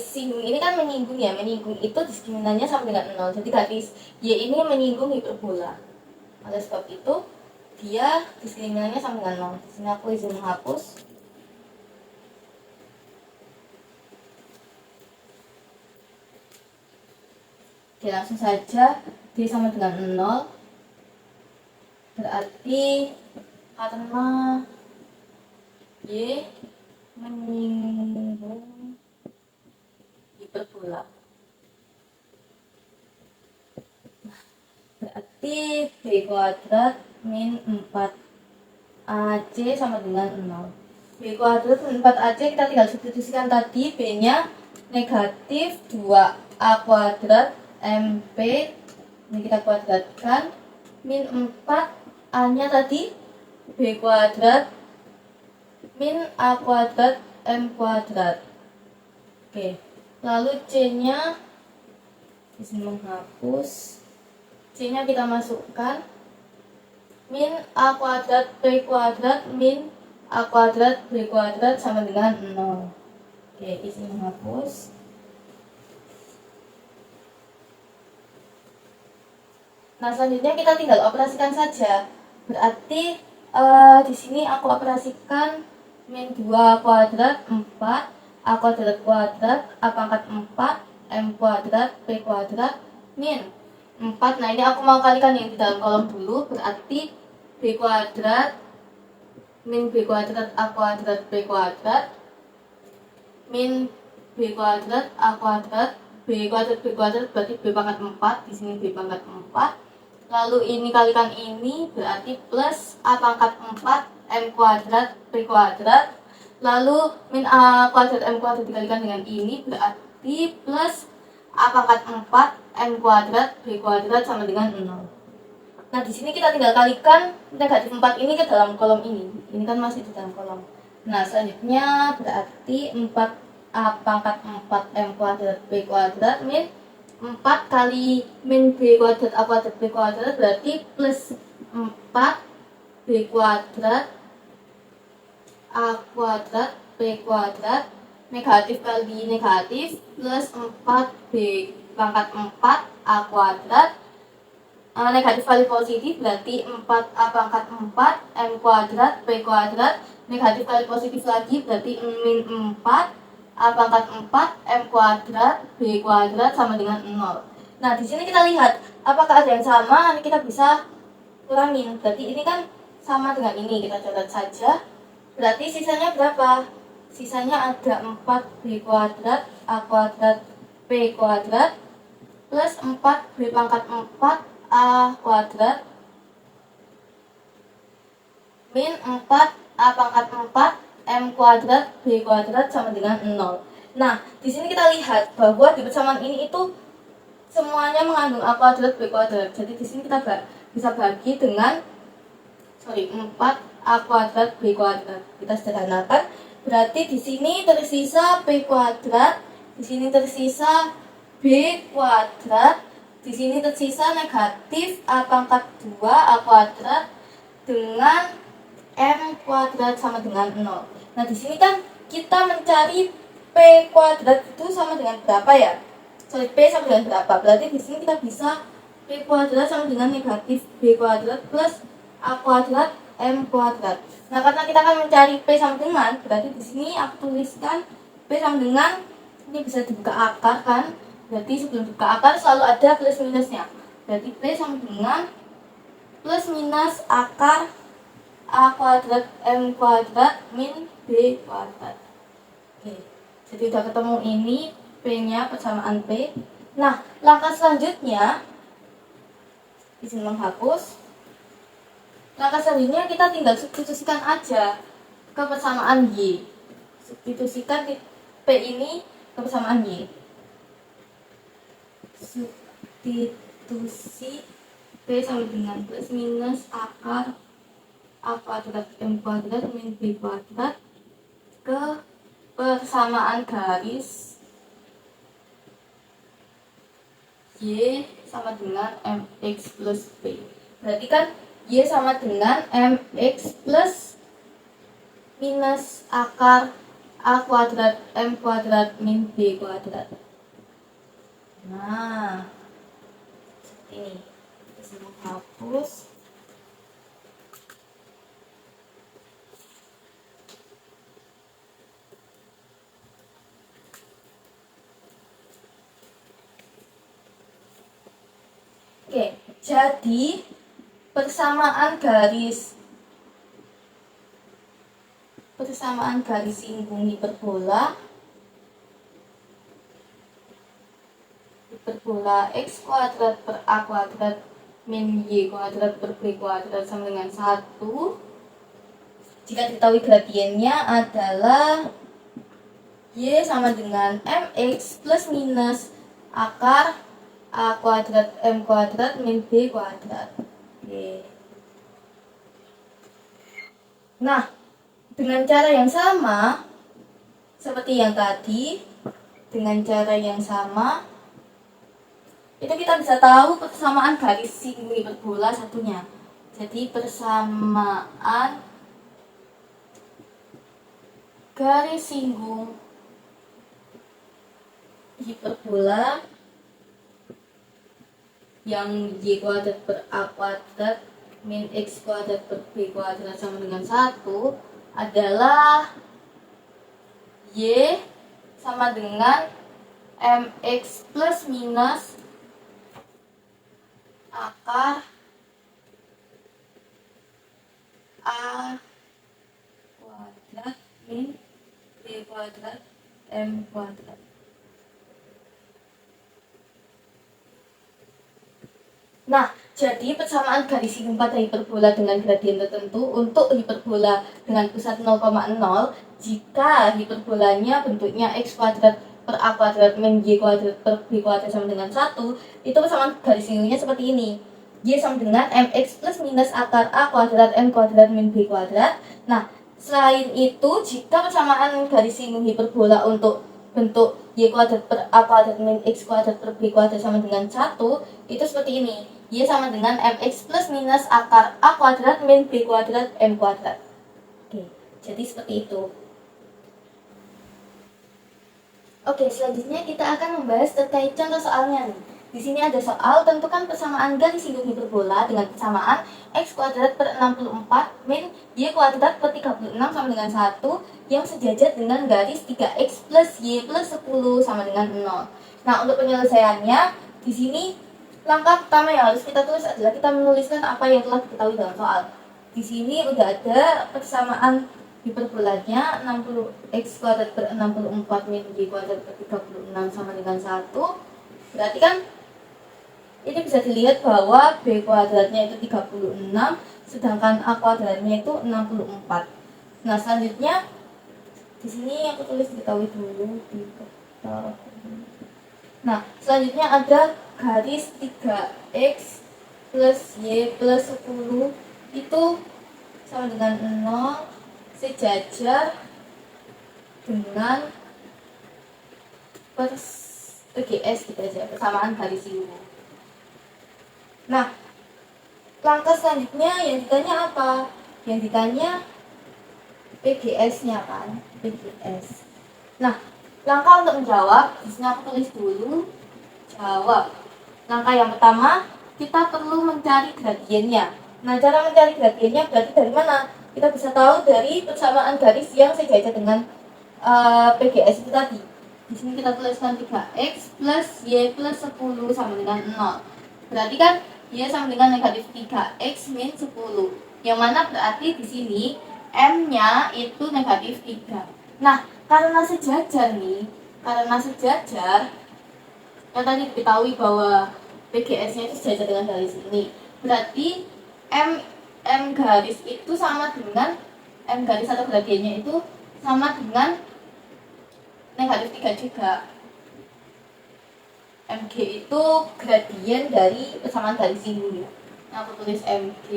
singgung ini kan menyinggung ya, menyinggung itu diskriminannya sama dengan 0. Jadi garis Y ini menyinggung hiperbola. Oleh sebab itu dia diskriminannya sama dengan 0. Di sini aku izin menghapus. Oke, langsung saja D sama dengan 0. Berarti karena Y menyinggung hiperbola. Berarti B kuadrat min 4AC sama dengan 0. B kuadrat min 4AC kita tinggal substitusikan tadi, B nya negatif 2A kuadrat MP, ini kita kuadratkan, min 4 A nya tadi B kuadrat min A kuadrat M kuadrat. Oke, lalu C nya disini menghapus, C nya kita masukkan min A kuadrat B kuadrat min A kuadrat B kuadrat sama dengan 0. Oke, disini menghapus. Nah selanjutnya kita tinggal operasikan saja. Berarti di sini aku operasikan min 2 kuadrat 4 A kuadrat kuadrat A pangkat 4 M kuadrat P kuadrat min 4. Nah ini aku mau kalikan yang di dalam kolom dulu, berarti B kuadrat min B kuadrat A kuadrat B kuadrat min B kuadrat A kuadrat B kuadrat B kuadrat berarti B pangkat 4, di sini B pangkat 4. Lalu ini kalikan ini berarti plus A pangkat 4 M kuadrat P kuadrat. Lalu min A kuadrat M kuadrat dikalikan dengan ini berarti plus A pangkat 4 M kuadrat B kuadrat sama dengan 0. Nah di sini kita tinggal kalikan negatif 4 ini ke dalam kolom ini. Ini kan masih di dalam kolom. Nah, selanjutnya berarti 4A pangkat 4M kuadrat B kuadrat min 4 kali min B kuadrat A kuadrat B kuadrat berarti plus 4 B kuadrat A kuadrat B kuadrat negatif kali negatif plus 4B pangkat 4 A kuadrat negatif kali positif berarti 4A pangkat 4 M kuadrat B kuadrat negatif kali positif lagi berarti min 4 A pangkat 4 M kuadrat B kuadrat sama dengan 0. Nah, di sini kita lihat apakah ada yang sama, nanti kita bisa kurangin. Berarti ini kan sama dengan ini, kita catat saja. Berarti sisanya berapa? Sisanya ada 4B kuadrat A kuadrat B kuadrat plus 4B pangkat 4 A kuadrat min 4 A pangkat 4 M kuadrat B kuadrat sama dengan 0. Nah, di sini kita lihat bahwa di persamaan ini itu semuanya mengandung A kuadrat B kuadrat. Jadi di sini kita bisa bagi dengan 4A kuadrat B kuadrat. Kita sederhanakan. Berarti di sini tersisa P kuadrat, di sini tersisa B kuadrat, di sini tersisa negatif A pangkat 2 A kuadrat dengan M kuadrat sama dengan 0. Nah, di sini kan kita mencari P kuadrat itu sama dengan berapa ya? P sama dengan berapa? Berarti di sini kita bisa P kuadrat sama dengan negatif B kuadrat plus A kuadrat M kuadrat. Nah, karena kita akan mencari P sama dengan, berarti di sini aku tuliskan P sama dengan, ini bisa dibuka akar kan? Berarti sebelum dibuka akar selalu ada plus minusnya. Berarti P sama dengan plus minus akar A kuadrat M kuadrat min B kuadrat. Oke, jadi udah ketemu ini P-nya, persamaan P. Nah, langkah selanjutnya izin menghapus. Langkah selanjutnya kita tinggal substitusikan aja ke persamaan Y. Substitusikan P ini ke persamaan Y. Substitusi P sama dengan plus minus akar A kuadrat M kuadrat min B kuadrat ke persamaan garis Y sama dengan MX plus B. Berarti kan Y sama dengan MX plus minus akar A kuadrat M kuadrat min B kuadrat. Nah, seperti ini. Bisa menghapus. Oke, jadi persamaan garis singgung hiperbola X kuadrat per A kuadrat min Y kuadrat per B kuadrat sama dengan 1. Jika diketahui gradiennya adalah Y sama dengan MX plus minus akar A kuadrat M kuadrat min B kuadrat. Oke. Nah, dengan cara yang sama seperti yang tadi, itu kita bisa tahu persamaan garis singgung hiperbola satunya. Jadi persamaan garis singgung hiperbola yang Y kuadrat per A kuadrat min X kuadrat per B kuadrat sama dengan 1 adalah Y sama dengan MX plus minus akar A kuadrat min B kuadrat M kuadrat. Nah, jadi persamaan garis singgung pada hiperbola dengan gradien tertentu untuk hiperbola dengan pusat 0,0 jika hiperbolanya bentuknya X kuadrat per A kuadrat min Y kuadrat per B kuadrat sama dengan 1, itu persamaan garis singgungnya seperti ini. Y sama dengan MX plus minus akar A kuadrat M kuadrat min B kuadrat. Nah, Selain itu, jika persamaan garis singgung hiperbola untuk bentuk y kuadrat per a kuadrat min x kuadrat per b kuadrat sama dengan 1, itu seperti ini. Y sama dengan mx plus minus akar a kuadrat min b kuadrat m kuadrat. Oke, jadi seperti itu. Oke, selanjutnya kita akan membahas terkait contoh soalnya nih. Di sini ada soal, tentukan persamaan garis singgung hiperbola dengan persamaan x kuadrat per 64 min y kuadrat per 36 sama dengan 1 yang sejajar dengan garis 3x plus y plus 10 sama dengan 0. Nah, untuk penyelesaiannya, di sini langkah pertama yang harus kita tulis adalah kita menuliskan apa yang telah diketahui dalam soal. Di sini udah ada persamaan hiperbolanya 60x kuadrat per 64 min y kuadrat per 36 sama dengan 1. Berarti kan ini bisa dilihat bahwa b kuadratnya itu 36, sedangkan a kuadratnya itu 64. Nah, selanjutnya di sini aku tulis diketahui dulu di kertas. Nah, selanjutnya ada garis 3x plus y plus 10 itu sama dengan 0 sejajar dengan PGS gitu aja, persamaan garis singgung. Nah, langkah selanjutnya yang ditanya apa? Yang ditanya PGS-nya kan, PGS. Nah, langkah untuk menjawab, di sini aku tulis dulu jawab. Langkah yang pertama, kita perlu mencari gradiennya. Nah, cara mencari gradiennya berarti dari mana? Kita bisa tahu dari persamaan garis yang sejajar dengan PGS itu tadi. Di sini kita tuliskan 3x plus y plus 10 sama dengan 0. Berarti kan y sama dengan negatif 3x min 10. Yang mana berarti di sini m-nya itu negatif 3. Nah, karena sejajar yang tadi diketahui bahwa PGS-nya itu sejajar dengan garis ini. Berarti M garis itu sama dengan M garis atau gradiennya itu sama dengan negatif 3 juga. MG itu gradien dari persamaan garis singgung ya. Nah, aku tulis MG,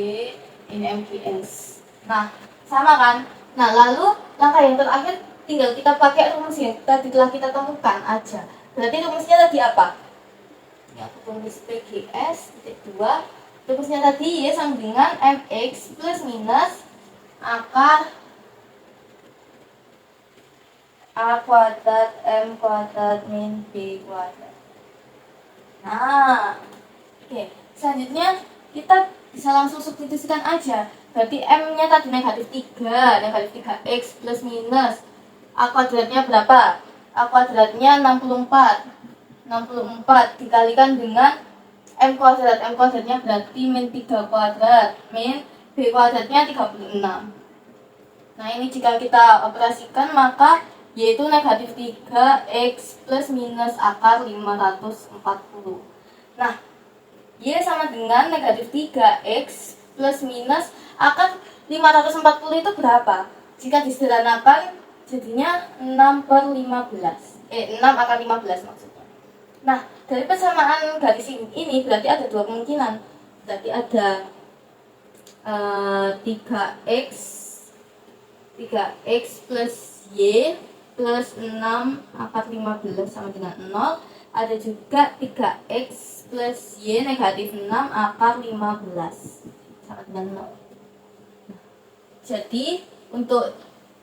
ini MGS. Nah, sama kan? Nah, lalu langkah yang terakhir tinggal kita pakai rumus yang tadi telah kita temukan aja. Berarti rumusnya tadi apa? Ya, aku tulis PGS titik 2. Rumusnya tadi y sama dengan mx plus minus akar a kuadrat m kuadrat min b kuadrat. Nah, oke. Selanjutnya kita bisa langsung substitusikan aja. Berarti m-nya tadi negatif 3, negatif 3x plus minus a kuadratnya berapa? A kuadratnya 64. 64 dikalikan dengan m kuadratnya berarti min 3 kuadrat min b kuadratnya 36. Nah, ini jika kita operasikan maka yaitu negatif 3x plus minus akar 540. Nah, y sama dengan negatif 3x plus minus akar 540 itu berapa? Jika disederhanakan jadinya 6/15. 6 akar 15 maksudnya. Nah, dari persamaan garis ini berarti ada dua kemungkinan. Berarti ada 3x plus y plus 6 akar 15 sama dengan 0. Ada juga 3x plus y negatif 6 akar 15 sama dengan 0. Jadi untuk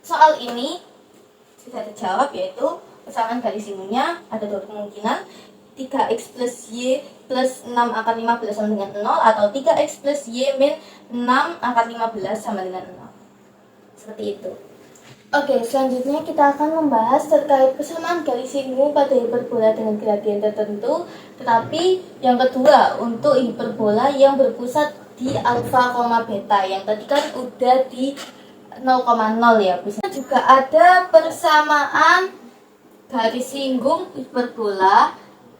soal ini sudah terjawab, yaitu persamaan garis singgungnya ada dua kemungkinan, 3x plus y plus 6 akar 15 sama dengan 0 atau 3x plus y min 6 akar 15 sama dengan 0. Seperti itu. Oke, selanjutnya kita akan membahas terkait persamaan garis singgung pada hiperbola dengan gradien tertentu. Tetapi yang kedua untuk hiperbola yang berpusat di alfa, beta. Yang tadi kan udah di 0,0 ya. Bisa juga ada persamaan garis singgung hiperbola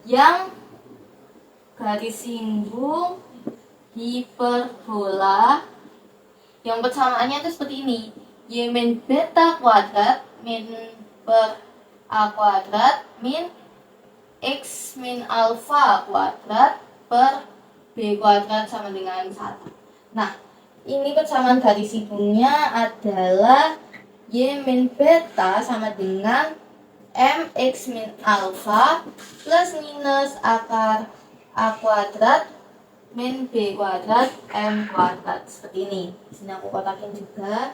yang yang persamaannya itu seperti ini. Y min beta kuadrat min per a kuadrat min x min alfa kuadrat per b kuadrat sama dengan 1. Nah, ini persamaan garis singgungnya adalah Y min beta sama dengan mx min alfa plus minus akar a kuadrat min b kuadrat m kuadrat. Seperti ini. Di sini aku kotakin juga.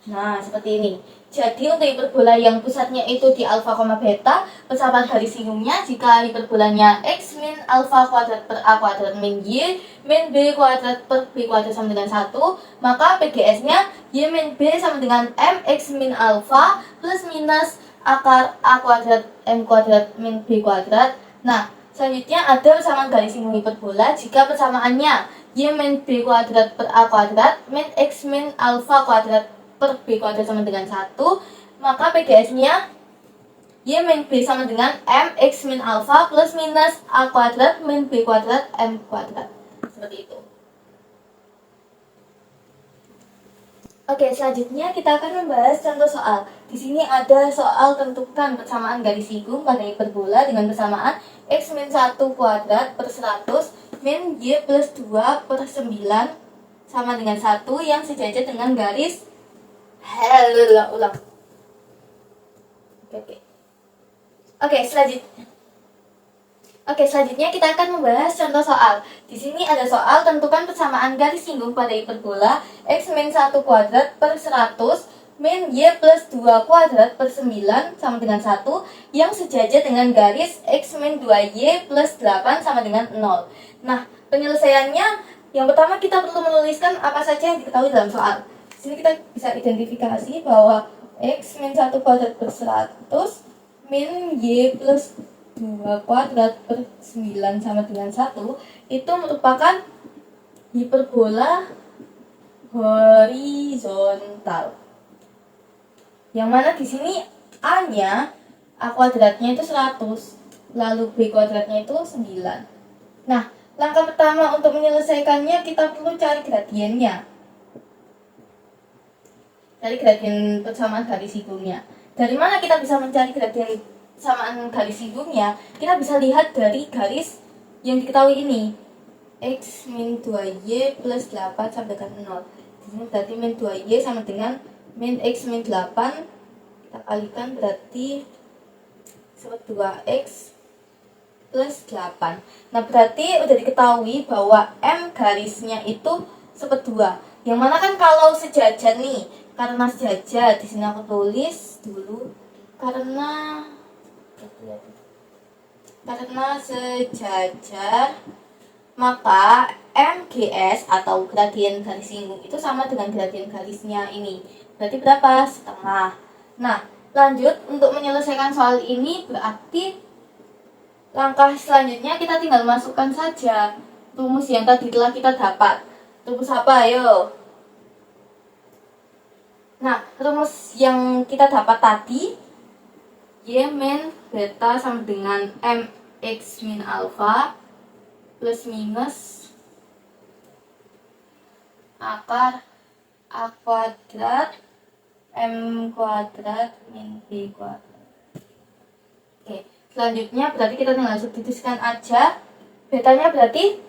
Nah, seperti ini. Jadi untuk hiperbola yang pusatnya itu di alfa, beta, persamaan garis singgungnya jika hiperbolanya x min alfa kuadrat per a kuadrat min y min b kuadrat per b kuadrat sama dengan 1, maka PGS-nya y min b sama dengan mx min alfa plus minus akar a kuadrat m kuadrat min b kuadrat. Nah, selanjutnya ada persamaan garis singgung hiperbola jika persamaannya y min b kuadrat per a kuadrat min x min alfa kuadrat per b kuadrat sama dengan 1, maka PGS-nya y min b sama dengan mx min alfa plus minus a kuadrat min b kuadrat m kuadrat. Seperti itu. Oke, selanjutnya kita akan membahas contoh soal. Di sini ada soal tentukan persamaan garis singgung pada hiperbola dengan persamaan x min 1 kuadrat per 100 min y plus 2 per 9 sama dengan 1 yang sejajar dengan garis ulang. Oke, selanjutnya kita akan membahas contoh soal. Di sini ada soal tentukan persamaan garis singgung pada hiperbola x min 1 kuadrat per 100 min y plus 2 kuadrat per 9 sama dengan 1 yang sejajar dengan garis x min 2y plus 8 sama dengan 0. Nah, penyelesaiannya yang pertama kita perlu menuliskan apa saja yang diketahui dalam soal. Di sini kita bisa identifikasi bahwa x min 1 kuadrat per 100 min y plus 2 kuadrat per 9 sama dengan 1 itu merupakan hiperbola horizontal. Yang mana di sini A-nya, A kuadratnya itu 100, lalu B kuadratnya itu 9. Nah, langkah pertama untuk menyelesaikannya kita perlu cari gradiennya. Cari gradien persamaan garis singgungnya. Dari mana kita bisa mencari gradien persamaan garis singgungnya? Kita bisa lihat dari garis yang diketahui ini. X min 2y plus 8 sama dengan 0. Di sini berarti min 2y sama dengan min x min 8. Kita kalikan berarti 2x plus 8. Nah, berarti udah diketahui bahwa M garisnya itu 2. Yang mana kan kalau sejajar nih, karena sejajar, di sini aku tulis dulu karena sejajar, maka MGS atau gradien garis singgung itu sama dengan gradien garisnya ini. Berarti berapa? Setengah. Nah, lanjut untuk menyelesaikan soal ini berarti langkah selanjutnya kita tinggal masukkan saja rumus yang tadi telah kita dapat. Rumus apa? Ayo. Nah, rumus yang kita dapat tadi, y min beta sama dengan mx min alfa plus minus akar a kuadrat m kuadrat min b kuadrat. Oke, selanjutnya berarti kita tinggal substitusikan aja. Betanya berarti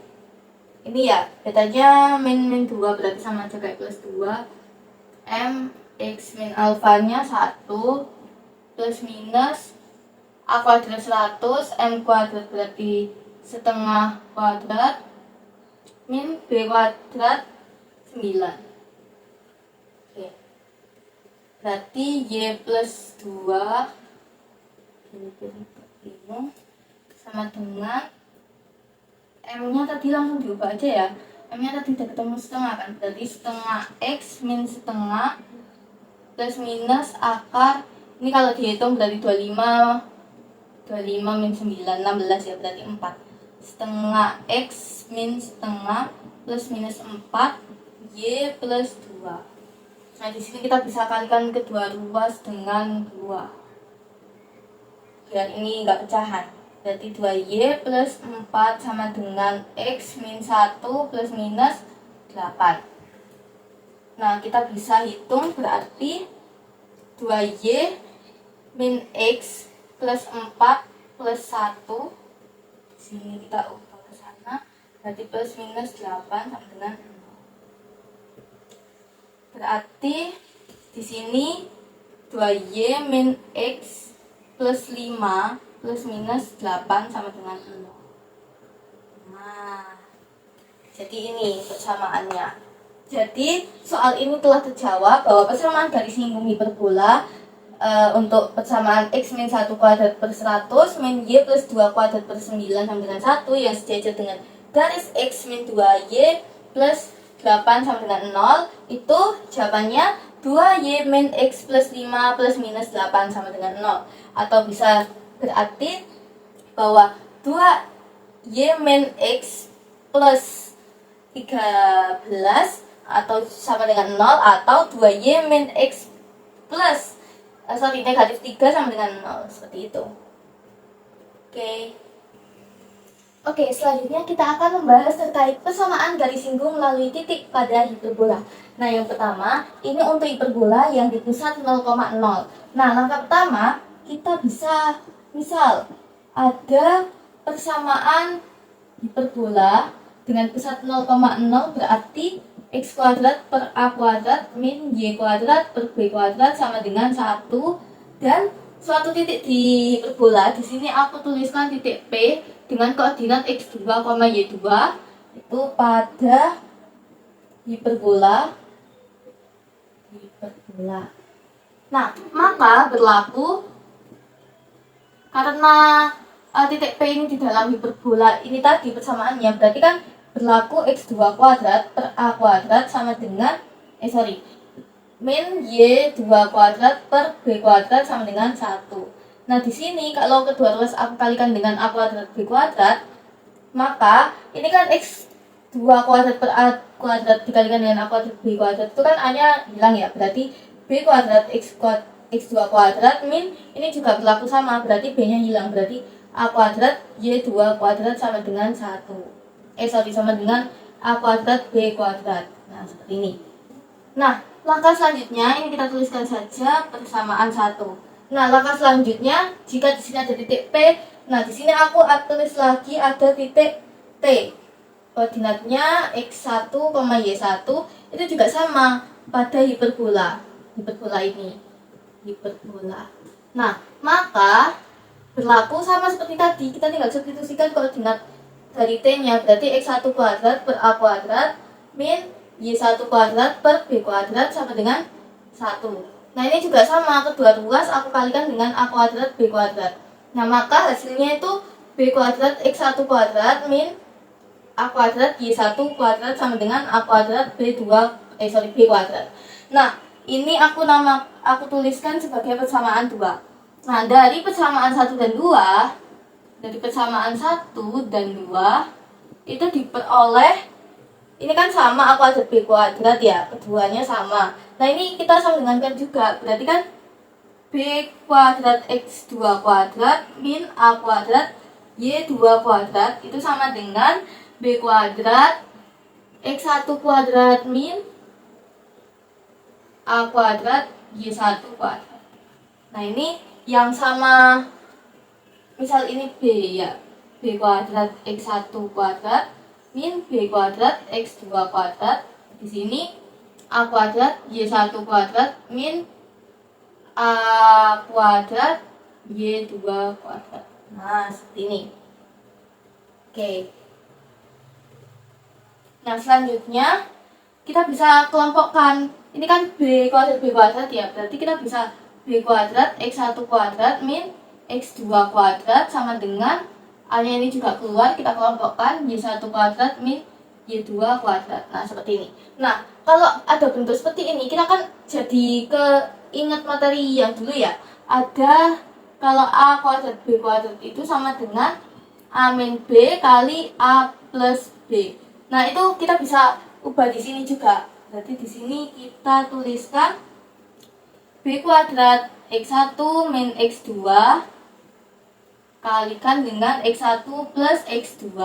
ini ya, betanya min 2 berarti sama aja kayak plus 2. M x min alfanya 1 plus minus a kuadrat 100, m kuadrat berarti setengah kuadrat min b kuadrat 9. Oke. Berarti y plus 2 sama dengan m-nya tadi langsung diubah aja ya. M-nya tadi udah ketemu setengah kan, berarti setengah x min setengah plus minus akar, ini kalau dihitung berarti 25 min 9, 16 ya, berarti 4. Setengah x min setengah plus minus 4 y plus 2. Nah, di sini kita bisa kalikan kedua ruas dengan 2 biar ini enggak pecahan. Berarti 2y plus 4 sama dengan x min 1 plus minus 8. Nah, kita bisa hitung berarti 2y min x plus 4 plus 1. Sini kita ubah ke sana. Berarti plus minus 8 sama dengan 0. Berarti di sini 2y min x plus 5 plus minus 8 sama dengan 0. Nah, jadi ini persamaannya. Jadi soal ini telah terjawab bahwa persamaan garis singgung hiperbola untuk persamaan x min 1 kuadrat per 100 min y plus 2 kuadrat per 9 sama dengan 1 yang sejajar dengan garis x min 2y plus 8 sama dengan 0, itu jawabannya 2y min x plus 5 plus minus 8 sama dengan 0. Atau bisa berarti bahwa 2y min x plus 13 atau sama dengan 0, atau 2y min x plus negatif 3 sama dengan 0, seperti itu. Oke, selanjutnya kita akan membahas terkait persamaan garis singgung melalui titik pada hiperbola. Nah, yang pertama, ini untuk hiperbola yang di pusat 0,0. Nah, langkah pertama, kita bisa, misal, ada persamaan hiperbola dengan pusat 0,0 berarti x kuadrat per a kuadrat min y kuadrat per b kuadrat sama dengan 1, dan suatu titik di hiperbola. Di sini aku tuliskan titik P dengan koordinat x2, y2 itu pada hiperbola. Nah, maka berlaku karena titik P ini di dalam hiperbola ini tadi persamaannya, berarti kan berlaku x2 kuadrat per a kuadrat sama dengan min y2 kuadrat per b kuadrat sama dengan 1. Nah, di sini kalau kedua ruas aku kalikan dengan a kuadrat b kuadrat, maka ini kan x2 kuadrat per a kuadrat dikalikan dengan a kuadrat b kuadrat, itu kan a-nya hilang ya, berarti b kuadrat x2 kuadrat min ini juga berlaku sama, berarti b-nya hilang, berarti a kuadrat y2 kuadrat sama dengan 1. Sama dengan a kuadrat b kuadrat. Nah, seperti ini. Nah, langkah selanjutnya ini kita tuliskan saja persamaan 1. Nah, langkah selanjutnya jika di sini ada titik P, nah di sini aku tulis lagi ada titik T. Koordinatnya x1, y1 itu juga sama pada hiperbola. Hiperbola. Nah, maka berlaku sama seperti tadi, kita tinggal substitusikan koordinat dari T-nya, berarti x1 kuadrat per a kuadrat min y1 kuadrat per b kuadrat sama dengan 1. Nah, ini juga sama, kedua ruas aku kalikan dengan a kuadrat b kuadrat. Nah, maka hasilnya itu b kuadrat x1 kuadrat min a kuadrat y1 kuadrat sama dengan a kuadrat b kuadrat. Nah, ini aku tuliskan sebagai persamaan 2. Nah, dari persamaan 1 dan 2, itu diperoleh, ini kan sama a kuadrat b kuadrat ya, keduanya sama. Nah, ini kita sambungankan juga, berarti kan b kuadrat x2 kuadrat min a kuadrat y2 kuadrat itu sama dengan b kuadrat x1 kuadrat min a kuadrat y1 kuadrat. Nah, ini yang sama, misal ini b ya, b kuadrat x1 kuadrat min b kuadrat x2 kuadrat. Di sini a kuadrat y1 kuadrat min a kuadrat y2 kuadrat. Nah, seperti ini. Nah, selanjutnya kita bisa kelompokkan. Ini kan b kuadrat ya, berarti kita bisa b kuadrat x1 kuadrat min x2 kuadrat sama dengan a-nya ini juga keluar, kita kelompokkan y1 kuadrat min y2 kuadrat. Nah, seperti ini. Nah, kalau ada bentuk seperti ini, kita kan jadi keinget materi yang dulu ya. Ada kalau a kuadrat b kuadrat itu sama dengan a min b kali a plus b. Nah, itu kita bisa ubah di sini juga. Berarti di sini kita tuliskan b kuadrat x1 min x2 kalikan dengan x1 plus x2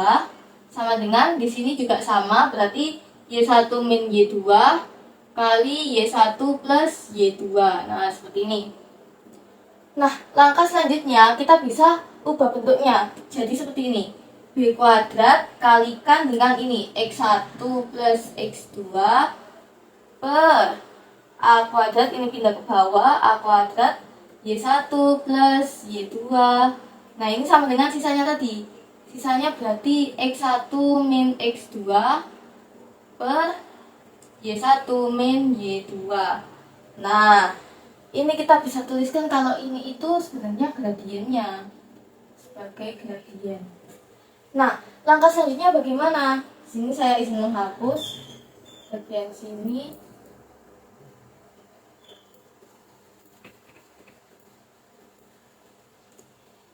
sama dengan, di sini juga sama, berarti y1 min y2 kali y1 plus y2. Nah, seperti ini. Nah, langkah selanjutnya kita bisa ubah bentuknya jadi seperti ini. B kuadrat kalikan dengan ini x1 plus x2 per A kuadrat ini pindah ke bawah, A kuadrat Y1 plus Y2. Nah ini sama dengan sisanya tadi. Sisanya berarti X1 min X2 per Y1 min Y2. Nah ini kita bisa tuliskan kalau ini itu sebenarnya gradiennya sebagai gradien. Nah langkah selanjutnya bagaimana? Sini saya izin menghapus bagian sini.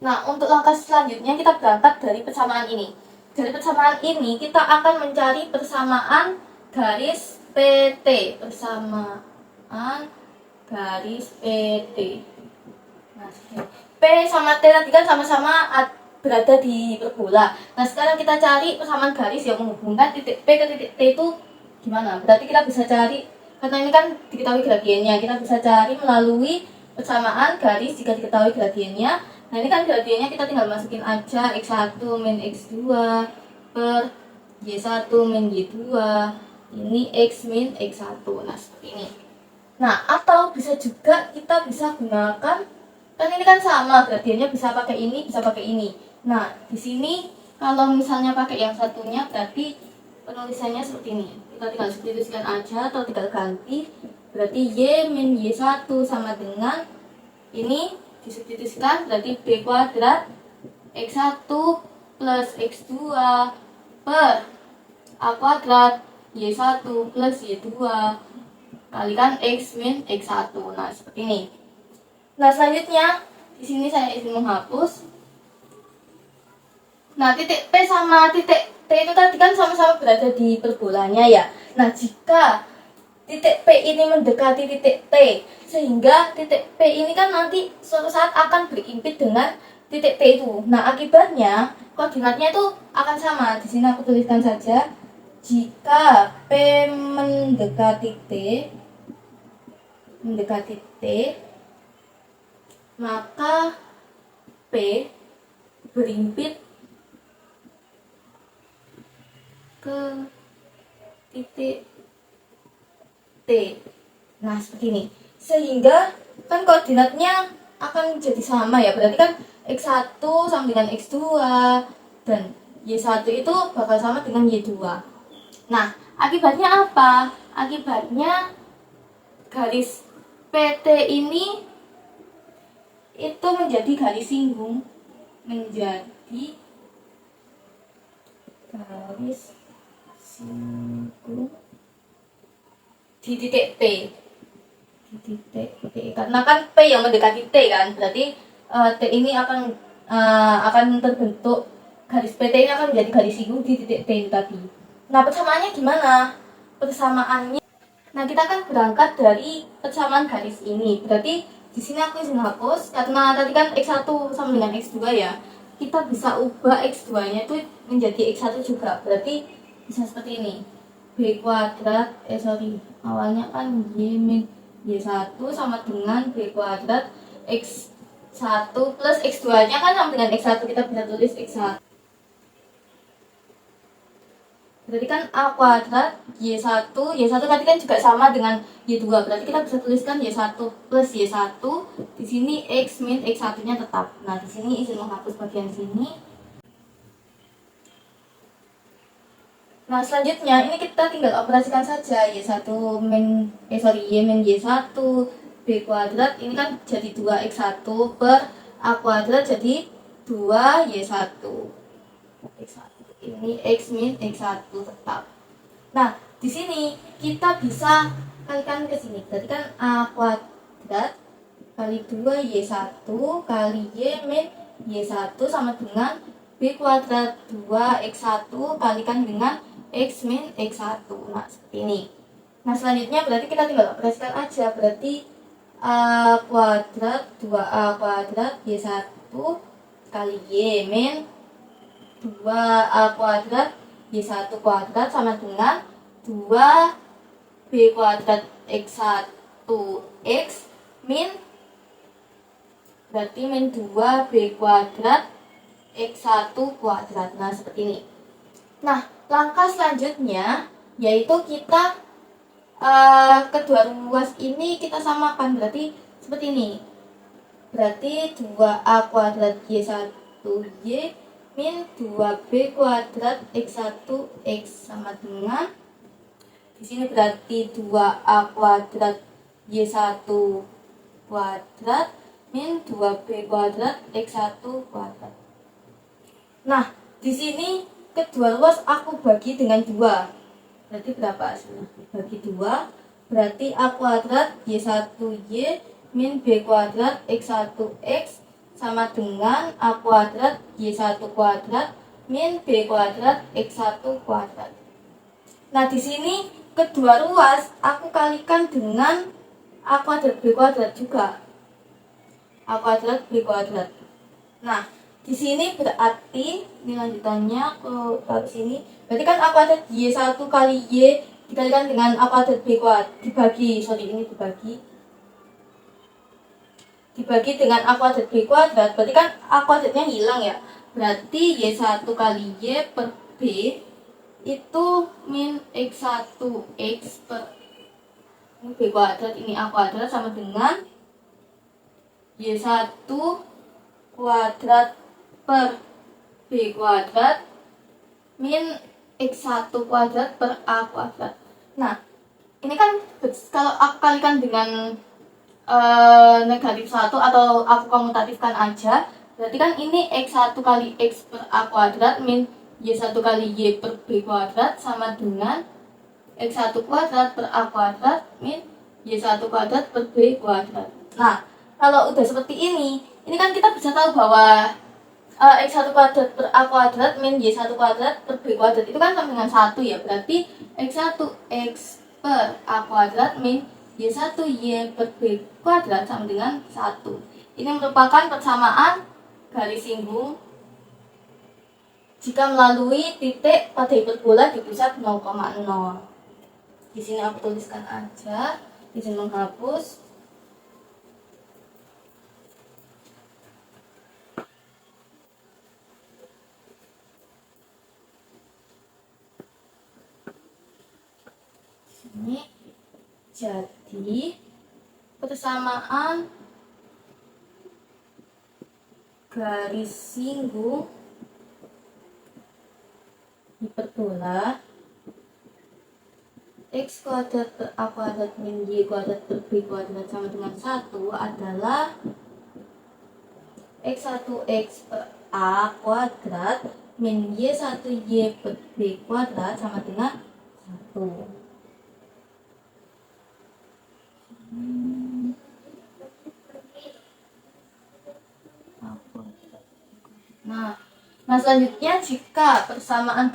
Nah, untuk langkah selanjutnya kita berangkat dari persamaan ini. Dari persamaan ini kita akan mencari persamaan garis PT. Persamaan garis PT. Nah, P sama T tadi kan sama-sama berada di hiperbola. Nah, sekarang kita cari persamaan garis yang menghubungkan titik P ke titik T itu gimana? Berarti kita bisa cari, karena ini kan diketahui gradiennya, kita bisa cari melalui persamaan garis jika diketahui gradiennya. Nah ini kan gradiennya kita tinggal masukin aja X1 min X2 per Y1 min Y2. Ini X min X1. Nah seperti ini. Nah atau bisa juga kita bisa gunakan, kan ini kan sama gradiennya, bisa pakai ini, bisa pakai ini. Nah di sini kalau misalnya pakai yang satunya berarti penulisannya seperti ini. Kita tinggal substitusikan aja atau tinggal ganti. Berarti Y min Y1 sama dengan ini disubstitusikan, berarti B kuadrat X1 plus X2 per A kuadrat Y1 plus Y2 kalikan X min X1. Nah seperti ini. Nah selanjutnya di sini saya izin menghapus. Nah titik P sama titik T itu tadi kan sama-sama berada di hiperbolanya ya. Nah jika titik P ini mendekati titik T, sehingga titik P ini kan nanti suatu saat akan berimpit dengan titik T itu. Nah, akibatnya koordinatnya itu akan sama. Di sini aku tuliskan saja. Jika P mendekati T, maka P berimpit ke titik T. Nah seperti ini, sehingga kan koordinatnya akan jadi sama ya, berarti kan X1 sama dengan X2 dan Y1 itu bakal sama dengan Y2. Nah akibatnya apa? Akibatnya garis PT ini itu menjadi garis singgung, di titik P. Karena kan P yang mendekati T kan, berarti T ini akan terbentuk, garis PT ini akan menjadi garis singgung di titik T tadi. Nah persamaannya gimana? Nah kita kan berangkat dari persamaan garis ini, berarti di sini aku izin hapus karena tadi kan X1 sama dengan X2 ya. Kita bisa ubah X2 nya itu menjadi X1 juga, berarti bisa seperti ini. B kuadrat, awalnya kan Y min Y1 sama dengan B kuadrat X1 plus X2 nya kan sama dengan X1, kita bisa tulis X1. Berarti kan A kuadrat Y1 tadi kan juga sama dengan Y2, berarti kita bisa tuliskan Y1 plus Y1. Di sini X min X1 nya tetap. Nah di sini izin menghapus bagian sini. Nah selanjutnya ini kita tinggal operasikan saja Y1 min Y min Y1 B kuadrat ini kan jadi 2X1 per A kuadrat jadi 2Y1 X1. Ini X min X1 tetap. Nah di sini kita bisa kalikan ke sini, berarti kan A kuadrat kali 2Y1 kali Y min Y1 sama dengan B kuadrat 2X1 kalikan dengan X min X1. Nah seperti ini. Nah selanjutnya berarti kita tinggal operasikan aja, berarti A kuadrat 2A kuadrat Y1 kali Y min 2A kuadrat Y1 kuadrat sama dengan 2B kuadrat X1 X min, berarti min 2B kuadrat X1 kuadrat. Nah seperti ini. Nah langkah selanjutnya yaitu kita kedua ruas ini kita samakan, berarti seperti ini. Berarti 2A kuadrat Y1Y min 2B kuadrat X1 X sama dengan, di sini berarti 2A kuadrat Y1 kuadrat min 2B kuadrat X1 kuadrat. Nah, di sini kedua ruas aku bagi dengan 2. Berarti berapa hasilnya? Bagi 2, berarti A kuadrat Y1Y min B kuadrat X1 X sama dengan A kuadrat Y1 kuadrat min B kuadrat X1 kuadrat. Nah, di sini kedua ruas aku kalikan dengan A kuadrat B kuadrat juga. A kuadrat B kuadrat. Nah, di sini berarti ini lanjutannya ke sini. Berarti kan A kuadrat Y1 kali Y dikalikan dengan A kuadrat B kuadrat dibagi dengan A kuadrat B kuadrat. Berarti kan A kuadratnya hilang ya. Berarti Y1 kali Y per B itu min X1 X per ini B kuadrat, ini A kuadrat sama dengan Y1 kuadrat per B kuadrat min X1 kuadrat per A kuadrat. Nah, ini kan kalau aku kalikan dengan negatif 1 atau aku komutatifkan aja, berarti kan ini X1 kali X per A kuadrat min Y1 kali Y per B kuadrat sama dengan X1 kuadrat per A kuadrat min Y1 kuadrat per B kuadrat. Nah, kalau udah seperti ini kan kita bisa tahu bahwa X1 kuadrat per A kuadrat min Y1 kuadrat per B kuadrat itu kan sama dengan 1 ya. Berarti X1 X per A kuadrat min Y1 Y per B kuadrat sama dengan 1. Ini merupakan persamaan garis singgung jika melalui titik pada hiperbola di pusat 0,0. Di sini aku tuliskan aja, izin menghapus. Ini jadi persamaan garis singgung hiperbola X kuadrat per A kuadrat min Y kuadrat per B kuadrat sama dengan 1 adalah X1 X per A kuadrat min Y1 Y per B kuadrat sama dengan 1. Nah, selanjutnya jika persamaan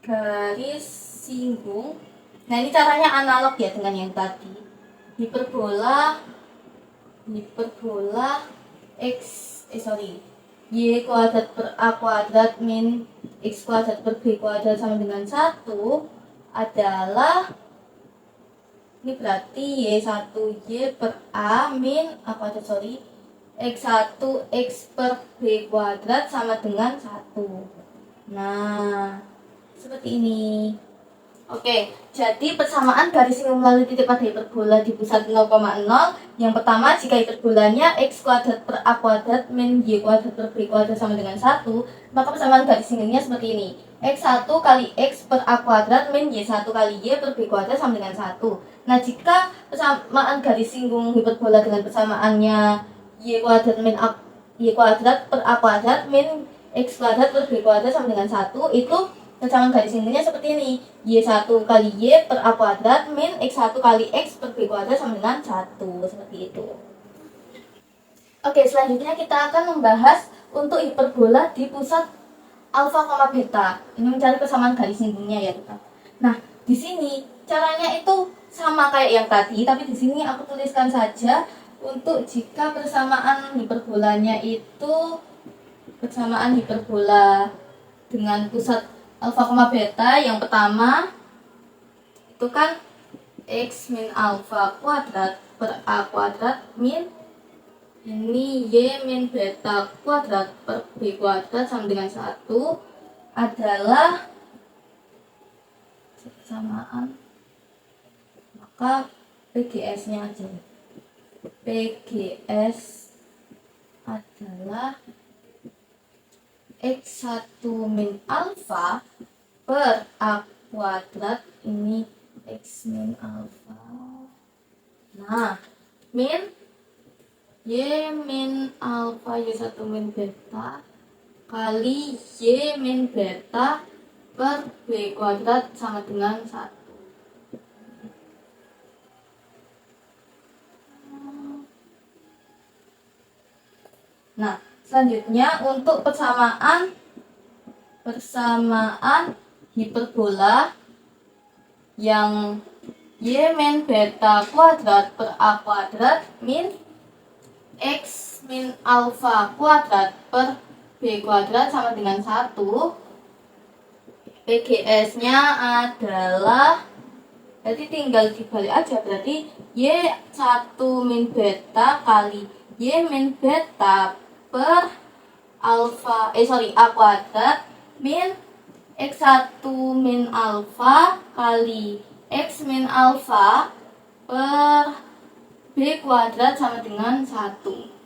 garis singgung, nah ini caranya analog ya dengan yang tadi. Hiperbola Y kuadrat per A kuadrat min X kuadrat per B kuadrat sama dengan 1 adalah, ini berarti Y1Y per A min X1 X per B kuadrat sama dengan 1. Nah, seperti ini. Oke, jadi persamaan garis singgung melalui titik pada hiperbola di pusat 0,0. Yang pertama, jika hiperbolanya X kuadrat per A kuadrat min Y kuadrat per B kuadrat sama dengan 1, maka persamaan garis singgungnya seperti ini. X1 kali X per A kuadrat min Y1 kali Y per B kuadrat sama dengan 1. Nah, jika persamaan garis singgung hiperbola dengan persamaannya Y kuadrat min Y kuadrat per A kuadrat min X kuadrat per B kuadrat sama dengan 1, itu persamaan garis singgungnya seperti ini. Y1 kali Y per A kuadrat min X1 kali X per B kuadrat sama dengan 1. Seperti itu. Oke, selanjutnya kita akan membahas untuk hiperbola di pusat alfa, beta. Ini mencari persamaan garis singgungnya ya, tetap. Nah, di sini caranya itu sama kayak yang tadi, tapi di sini aku tuliskan saja untuk jika persamaan hiperbolanya itu persamaan hiperbola dengan pusat alfa, beta. Yang pertama itu kan X min alfa kuadrat per A kuadrat min ini Y min beta kuadrat per B kuadrat sama dengan 1 adalah persamaan, maka PGS-nya aja. PGS adalah X1 min alfa per A kuadrat, ini X min alfa. Nah, min Y min alfa Y1 min beta kali Y min beta per B kuadrat sama dengan 1. Nah, selanjutnya untuk persamaan hiperbola yang Y min beta kuadrat per A kuadrat min X min alfa kuadrat per B kuadrat sama dengan 1. PGS-nya adalah, berarti tinggal dibalik aja, berarti Y1 min beta kali Y min beta per A kuadrat min X1 min alfa kali X min alfa per B kuadrat sama dengan 1.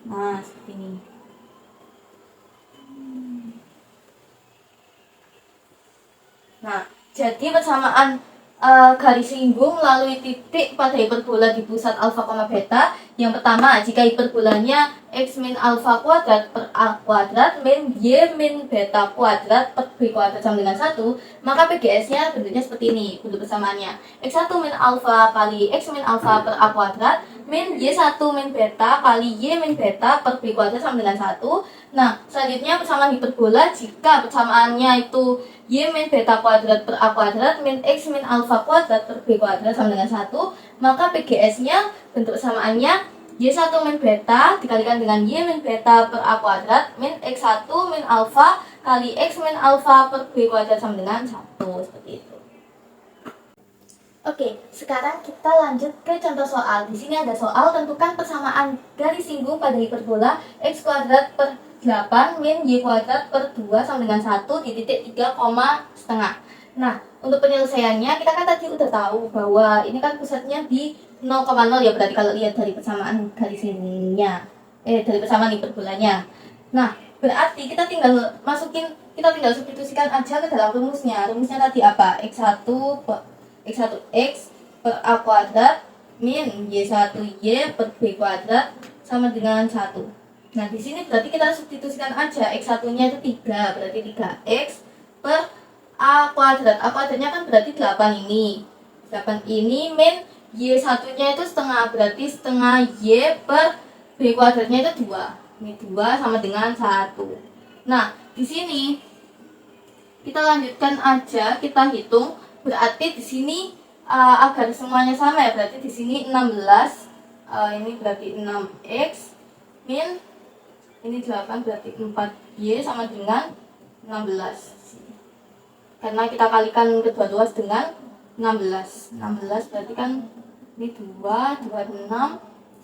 Nah, seperti ini. Nah, jadi persamaan garis singgung melalui titik pada hiperbola di pusat alfa, beta. Yang pertama, jika hiperbolanya X min alfa kuadrat per A kuadrat min Y min beta kuadrat per B kuadrat sama dengan 1, maka PGS-nya bentuknya seperti ini, bentuk persamaannya. X1 min alfa kali X min alfa per A kuadrat min Y1 min beta kali Y min beta per B kuadrat sama dengan 1. Nah, selanjutnya persamaan hiperbola jika persamaannya itu Y min beta kuadrat per A kuadrat min X min alfa kuadrat per B kuadrat sama dengan 1, maka PGS-nya bentuk persamaannya Y1 min beta dikalikan dengan Y min beta per A kuadrat min X1 min alfa kali X min alfa per B kuadrat sama dengan 1, seperti itu. Oke, sekarang kita lanjut ke contoh soal. Di sini ada soal, tentukan persamaan garis singgung pada hiperbola X kuadrat per 8 min Y kuadrat per 2 sama dengan 1 di titik 3,5. Nah, untuk penyelesaiannya kita kan tadi udah tahu bahwa ini kan pusatnya di 0,0 ya, berarti kalau lihat dari persamaan garis singgungnya, dari persamaan hiperbolanya. Nah, berarti kita tinggal substitusikan aja ke dalam rumusnya. Rumusnya tadi apa? X1X per A kuadrat min Y1Y per B kuadrat sama dengan 1. Nah, di sini berarti kita substitusikan aja. X1-nya itu 3, berarti 3X per A kuadrat. A kuadratnya kan berarti 8 ini. 8 ini min Y1-nya itu setengah, berarti setengah Y per B kuadratnya itu 2. Ini 2 sama dengan 1. Nah, di sini kita lanjutkan aja, kita hitung. Berarti di sini agar semuanya sama ya, berarti di sini 16, ini berarti 6x min ini 8, berarti 4y sama dengan 16. Karena kita kalikan kedua-dua dengan 16. 16 berarti kan ini 2 6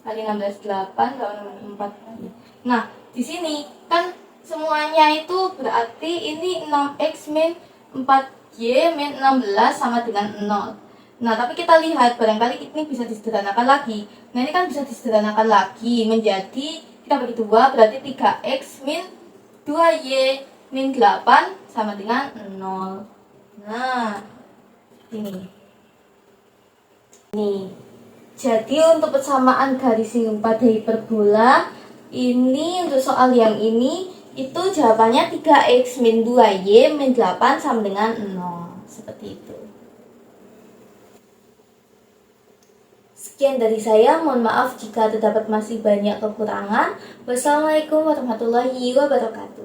kali 16 8 kali 4y. Nah, di sini kan semuanya itu berarti ini 6x min 4y min 16 sama dengan 0. Nah, tapi kita lihat barangkali ini bisa disederhanakan lagi. Nah, ini kan bisa disederhanakan lagi menjadi, kita bagi 2 berarti 3x min 2y min 8 sama dengan 0. Nah, ini. Jadi untuk persamaan garis singgung pada hiperbola ini, untuk soal yang ini itu jawabannya 3x min 2y min 8 sama dengan 0. Seperti itu. Sekian dari saya, mohon maaf jika terdapat masih banyak kekurangan. Wassalamualaikum warahmatullahi wabarakatuh.